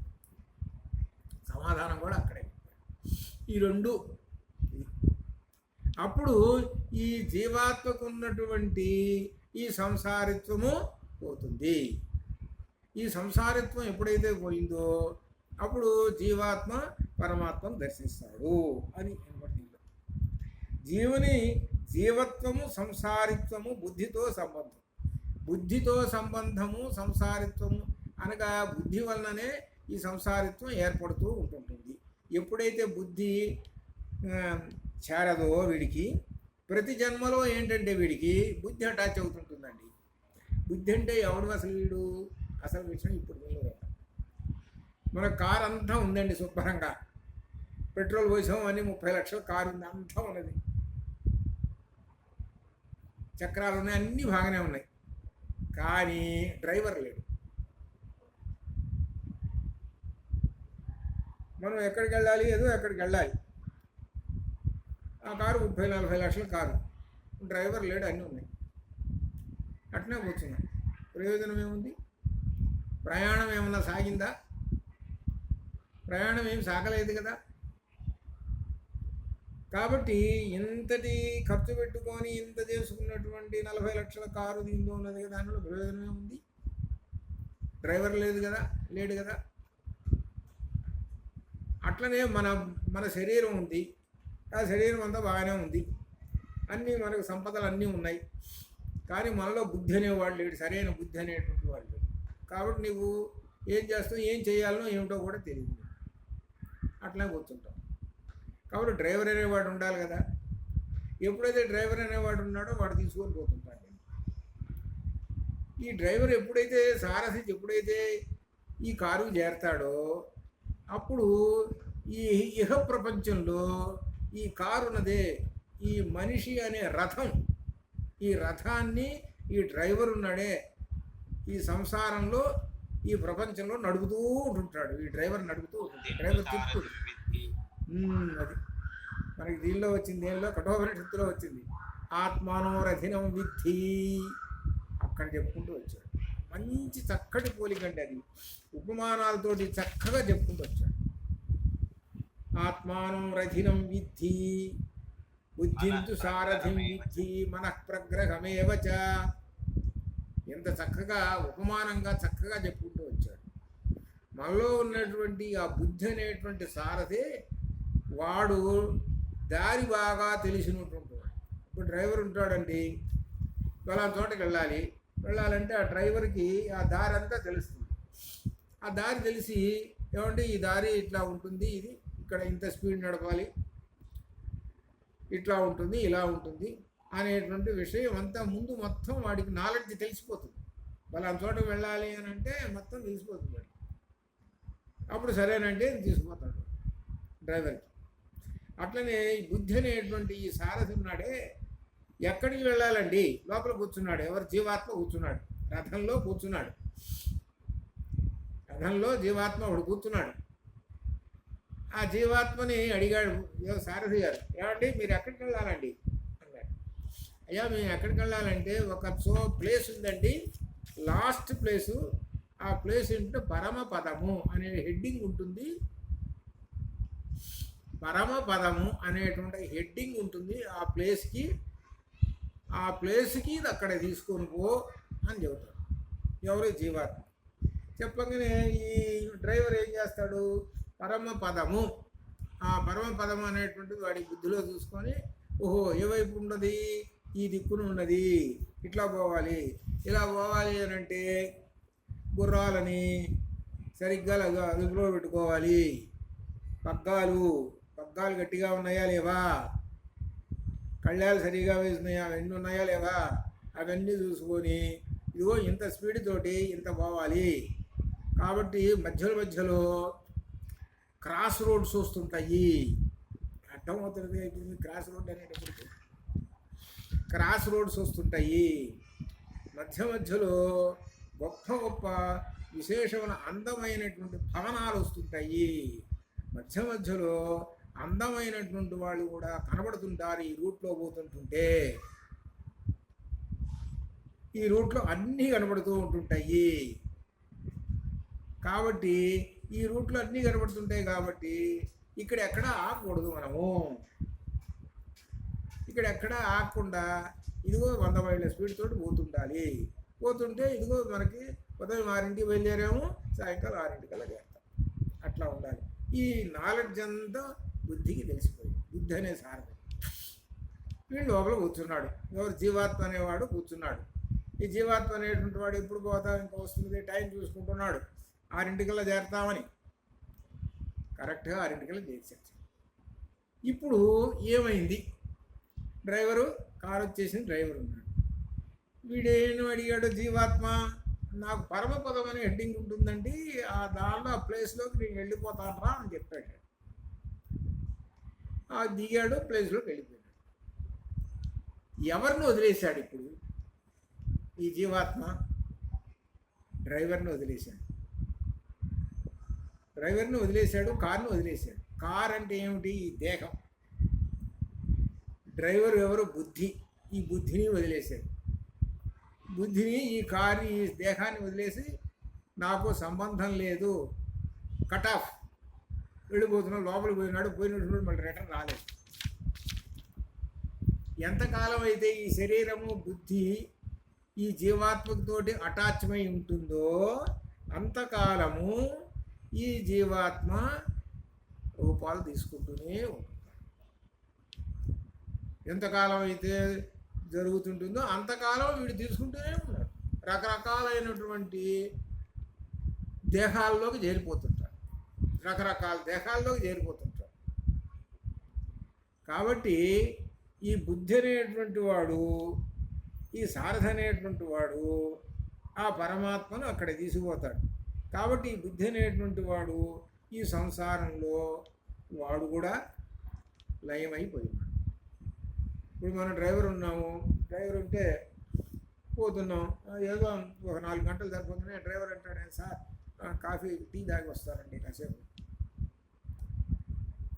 సమాధానం కూడా అక్కడే. ఈ రెండు అప్పుడు ఈ జీవాత్మకు ఉన్నటువంటి ఈ సంసారిత్వము పోతుంది. ఈ సంసారిత్వం ఎప్పుడైతే పోయిందో అప్పుడు జీవాత్మ పరమాత్మను దర్శిస్తాడు అని వినపడుతుంది. జీవత్వము సంసారిత్వము బుద్ధితో సంబంధం. బుద్ధితో సంబంధము సంసారిత్వము అనగా బుద్ధి వలననే ఈ సంసారిత్వం ఏర్పడుతూ ఉంటుంటుంది. ఎప్పుడైతే బుద్ధి చేరదో వీడికి ప్రతి జన్మలో ఏంటంటే వీడికి బుద్ధి అటాచ్ అవుతుంటుందండి. బుద్ధి అంటే ఎవడు అసలు వీడు? అసలు విషయం ఇప్పుడు తెలియదు. మన కారు అంతా ఉందండి శుభ్రంగా, పెట్రోల్ పోసాం అని 30 లక్షల కారు ఉంది, అంతా ఉన్నది, చక్రాలు ఉన్నాయి, అన్నీ బాగానే ఉన్నాయి, కానీ డ్రైవర్ లేడు. మనం ఎక్కడికి వెళ్ళాలి, ఏదో ఎక్కడికి వెళ్ళాలి. ఆ కారు 30-40 లక్షల కారు, డ్రైవర్ లేడు, అన్నీ ఉన్నాయి, అట్నే కూర్చున్నాం. ప్రయోజనం ఏముంది? ప్రయాణం ఏమన్నా సాగిందా? ప్రయాణం ఏం సాగలేదు కదా. కాబట్టి ఇంతటి ఖర్చు పెట్టుకొని ఇంత చేసుకున్నటువంటి 40 లక్షల కారు దీంతో ఉన్నది కదా, దానిలో ప్రయోజనం ఏముంది? డ్రైవర్ లేడు కదా. అట్లనే మన శరీరం ఉంది, ఆ శరీరం అంతా బాగానే ఉంది, అన్నీ మనకు సంపదలు అన్నీ ఉన్నాయి, కానీ మనలో బుద్ధి అనేవాడు లేడు, సరైన బుద్ధి అనేటువంటి వాడు లేడు. కాబట్టి నీవు ఏం చేస్తాం, ఏం చేయాలనో ఏమిటో కూడా తెలియదు. అట్లా కూర్చుంటాం. కాబట్టి డ్రైవర్ అనేవాడు ఉండాలి కదా. ఎప్పుడైతే డ్రైవర్ అనేవాడు ఉన్నాడో వాడు తీసుకొని పోతుంటాడు. ఈ డ్రైవర్ ఎప్పుడైతే సారథి ఎప్పుడైతే ఈ కారుకు చేరతాడో అప్పుడు ఈ ఇహ ప్రపంచంలో ఈ కారు ఉన్నదే, ఈ మనిషి అనే రథం, ఈ రథాన్ని ఈ డ్రైవర్ ఉన్నాడే ఈ సంసారంలో ఈ ప్రపంచంలో నడుపుతూ ఉంటుంటాడు. ఈ డ్రైవర్ నడుపుతూ ఉంటుంటాడు, డ్రైవర్ తిప్పుడు. అది మనకి దీనిలో వచ్చింది, దేనిలో కఠోపనిషత్తులో వచ్చింది, ఆత్మానోరథినం విద్ధి. అక్కడ చెప్పుకుంటూ వచ్చాడు. మంచి చక్కటి పోలికండి అది, ఉపమానాలతోటి చక్కగా చెప్పుకుంటూ వచ్చాడు. ఆత్మానం రథినం విద్ధి బుద్ధింతు సారథిం విద్ధి మనఃప్రగ్రహమేవచ. ఎంత చక్కగా ఉపమానంగా చక్కగా చెప్పుకుంటూ వచ్చాడు. మనలో ఉన్నటువంటి ఆ బుద్ధి అనేటువంటి సారథి వాడు దారి బాగా తెలిసినటువంటి వాడు. ఇప్పుడు డ్రైవర్ ఉంటాడండి, ఫలానా చోటకి వెళ్ళాలంటే ఆ డ్రైవర్కి ఆ దారి అంతా తెలుస్తుంది. ఆ దారి తెలిసి ఏమంటే ఈ దారి ఇట్లా ఉంటుంది, ఇది ఇక్కడ ఇంత స్పీడ్ నడపాలి, ఇట్లా ఉంటుంది, ఇలా ఉంటుంది అనేటువంటి విషయం అంతా ముందు మొత్తం వాడికి నాలెడ్జ్ తెలిసిపోతుంది. ఫలానా చోటకి వెళ్ళాలి అని అంటే మొత్తం తెలిసిపోతుంది వాడికి. అప్పుడు సరేనంటే తీసుకుపోతాడు డ్రైవర్కి. అట్లనే ఈ బుద్ధి అనేటువంటి ఈ సారథి ఉన్నాడే, ఎక్కడికి వెళ్ళాలండి, లోపల కూర్చున్నాడు. ఎవరు? జీవాత్మ కూర్చున్నాడు, రథంలో కూర్చున్నాడు. రథంలో జీవాత్మ ఒకడు కూర్చున్నాడు. ఆ జీవాత్మని అడిగాడు సారథి గారు, ఏమండి మీరు ఎక్కడికి వెళ్ళాలండి అన్నాడు. అయ్యా మేము ఎక్కడికి వెళ్ళాలంటే ఒక ప్లేస్ ఉందండి, లాస్ట్ ప్లేసు. ఆ ప్లేస్ ఏంటంటే పరమపదము అనే హెడ్డింగ్ ఉంటుంది. పరమపదము అనేటువంటి హెడ్డింగ్ ఉంటుంది. ఆ ప్లేస్కి అక్కడ తీసుకొని పో అని చెబుతాడు. ఎవరు? జీవాత్మ. చెప్పగానే ఈ డ్రైవర్ ఏం చేస్తాడు? పరమపదము, ఆ పరమపదము అనేటువంటిది వాడి బుద్ధిలో చూసుకొని, ఓహో ఏ వైపు ఉన్నది? ఈ దిక్కున ఉన్నది, ఇట్లా పోవాలి, ఇలా పోవాలి అని అంటే గుర్రాలని సరిగ్గా అదుపులో పెట్టుకోవాలి. పగ్గాలు గట్టిగా ఉన్నాయా లేవా, కళ్ళాలు సరిగా వేస్తున్నాయా, ఎన్ని ఉన్నాయా లేవా, అవన్నీ చూసుకొని ఇదిగో ఇంత స్పీడ్ తోటి ఇంత పోవాలి. కాబట్టి మధ్యలో క్రాస్ రోడ్స్ వస్తుంటాయి. అర్థమవుతుంది ఇప్పుడు క్రాస్ రోడ్ అనేటప్పటికి. క్రాస్ రోడ్స్ వస్తుంటాయి. మధ్యలో గొప్ప విశేషమైన అందమైనటువంటి భవనాలు వస్తుంటాయి. మధ్యలో అందమైనటువంటి వాళ్ళు కూడా కనబడుతుంటారు. ఈ రూట్లో పోతుంటుంటే ఈ రూట్లో అన్నీ కనబడుతూ ఉంటుంటాయి. కాబట్టి ఈ రూట్లో అన్నీ కనబడుతుంటాయి కాబట్టి ఇక్కడ ఎక్కడ ఆగకూడదు. మనము ఇక్కడ ఎక్కడ ఆగకుండా ఇదిగో 100 మైళ్ళ స్పీడ్ తోటి పోతుండాలి. పోతుంటే ఇదిగో మనకి ఉదయం 6ంటికి బయలుదేరాము, సాయంకాలం 6ంటికల్లా చేస్తాం. అట్లా ఉండాలి. ఈ నాలెడ్జ్ అంతా బుద్ధికి తెలిసిపోయింది. బుద్ధి అనే సారథి వీళ్ళు లోపల కూర్చున్నాడు. ఎవరు? జీవాత్మ అనేవాడు కూర్చున్నాడు. ఈ జీవాత్మ అనేటువంటి వాడు ఎప్పుడు పోతా ఇంకా వస్తుంది టైం చూసుకుంటున్నాడు. 6ంటికల్లా చేరుతామని కరెక్ట్గా 6ంటికల్లా చేర్చాడు. ఇప్పుడు ఏమైంది? డ్రైవరు కారు వచ్చేసింది, డ్రైవర్ ఉన్నాడు. వీడేను అడిగాడు జీవాత్మ, నాకు పరమపదం అనే హెడ్డింగ్ ఉంటుందండి, ఆ దానిలో ఆ ప్లేస్లోకి నేను వెళ్ళిపోతాను రా అని చెప్పాడు. దిగాడు, ప్లేస్లోకి వెళ్ళిపోయాడు. ఎవరిని వదిలేశాడు ఇప్పుడు? ఈ జీవాత్మ డ్రైవర్ని వదిలేశాడు. కారుని వదిలేశాడు. కార్ అంటే ఏమిటి? ఈ దేహం. డ్రైవర్ ఎవరు? బుద్ధి. ఈ బుద్ధిని వదిలేశాడు. బుద్ధిని, ఈ కారు, ఈ దేహాన్ని వదిలేసి నాకు సంబంధం లేదు, కట్ ఆఫ్, వెళ్ళిపోతున్నాడు. లోపలికి పోయినప్పుడు మళ్ళీ రిటర్న్ రాలేదు. ఎంతకాలం అయితే ఈ శరీరము బుద్ధి ఈ జీవాత్మతోటి అటాచ్మై ఉంటుందో అంతకాలము ఈ జీవాత్మ రూపాలు తీసుకుంటూనే ఉంటుంది. ఎంతకాలం అయితే జరుగుతుంటుందో అంతకాలం వీడు తీసుకుంటూనే ఉన్నాడు. రకరకాలైనటువంటి దేహాల్లోకి చేరిపోతుంటాడు, రకరకాల దేహాల్లోకి చేరిపోతుంటాడు. కాబట్టి ఈ బుద్ధి అనేటువంటి వాడు, ఈ సారథి అనేటువంటి వాడు ఆ పరమాత్మను అక్కడ తీసుకుపోతాడు. కాబట్టి ఈ బుద్ధి అనేటువంటి వాడు ఈ సంసారంలో వాడు కూడా లయమైపోయినాడు. ఇప్పుడు మన డ్రైవర్ ఉన్నాము, డ్రైవర్ ఉంటే పోతున్నాం, ఏదో ఒక 4 గంటలు సరిపోతున్నాయి. డ్రైవర్ అంటాడు, సార్ కాఫీ టీ తాగి వస్తానండి, కాసేపు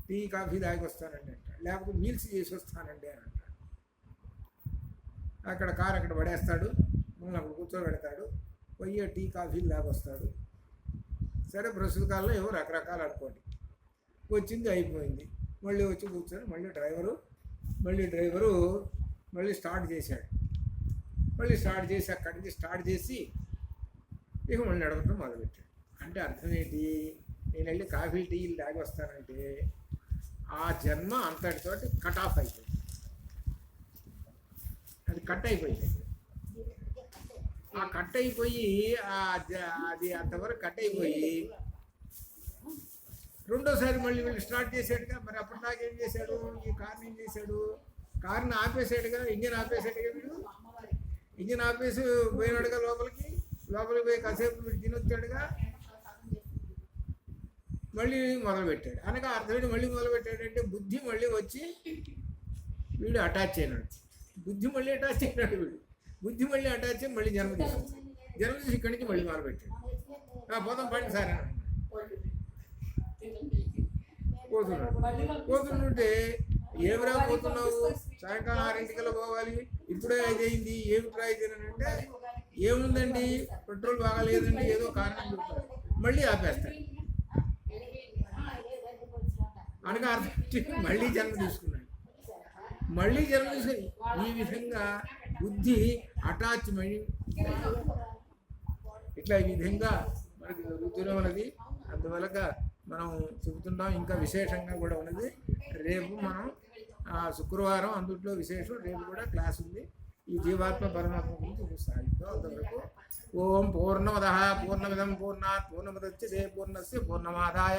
టీ కాఫీ తాగి వస్తానండి అంటాడు, లేకపోతే మీల్స్ చేసి వస్తానండి అని అంటాడు. అక్కడ కారు అక్కడ పడేస్తాడు, మళ్ళీ అక్కడ కూర్చోబెడతాడు, పోయి టీ కాఫీలు తాగొస్తాడు. సరే ప్రస్తుత కాలంలో ఏవో రకరకాలు అనుకోండి, వచ్చింది అయిపోయింది, మళ్ళీ వచ్చి కూర్చొని మళ్ళీ డ్రైవరు మళ్ళీ స్టార్ట్ చేశాడు. మళ్ళీ స్టార్ట్ చేసి అక్కడి నుంచి స్టార్ట్ చేసి ఇక మళ్ళీ నడవటం మొదలుపెట్టాడు. అంటే అర్థం ఏంటి? నేను వెళ్ళి కాఫీ టీలు తాగి వస్తానంటే ఆ జన్మ అంతటితోటి కట్ ఆఫ్ అయిపోయింది, అది కట్ అయిపోయింది. ఆ కట్ అయిపోయి అది అంతవరకు కట్ అయిపోయి రెండోసారి మళ్ళీ వీళ్ళు స్టార్ట్ చేశాడుగా. మరి అప్పుడు నాకేం చేశాడు? ఈ కార్ని ఏం చేశాడు? కార్ని ఆపేసాడుగా, ఇంజిన్ ఆపేసాడుగా. వీడు ఇంజిన్ ఆపేసి పోయినాడుగా లోపలికి పోయి కాసేపు వీడు తినొచ్చాడుగా, మళ్ళీ మొదలుపెట్టాడు. అనగా అర్థమైంది, మళ్ళీ మొదలుపెట్టాడంటే బుద్ధి మళ్ళీ వచ్చి వీడు అటాచ్ అయినాడు. బుద్ధి మళ్ళీ అటాచ్ అయినాడు. బుద్ధి మళ్ళీ అటాచ్ అయ్యి మళ్ళీ జన్మ తీసి ఇక్కడి నుంచి మళ్ళీ మొదలుపెట్టాడు. పోతాం పని సార్ అని పోతుంటే ఏమిరా పోతున్నావు, సాయంకాలం 6 పోవాలి, ఇప్పుడే 5 అయింది, ఏమి ట్రై చేయనంటే ఏముందండి పెట్రోల్ బాగాలేదండి, ఏదో కారణం చెప్తాడు, మళ్ళీ ఆపేస్తాడు. అనగా అర్థం మళ్ళీ జన్మ తీసుకున్నాడు. ఈ విధంగా బుద్ధి అటాచ్మెంట్ ఇట్లా ఈ విధంగా మనకి జరుగుతూనే ఉన్నది. అందువల్ల మనం చెబుతున్నాం. ఇంకా విశేషంగా కూడా ఉన్నది. రేపు మనం శుక్రవారం అందుట్లో విశేషం, రేపు కూడా క్లాస్ ఉంది. ఈ జీవాత్మ పరమాత్మ గురించి సాగిద్దాం. అంతవరకు ఓం పూర్ణమదః పూర్ణమిదం పూర్ణాత్ పూర్ణముదచ్యతే పూర్ణస్య పూర్ణమాదాయ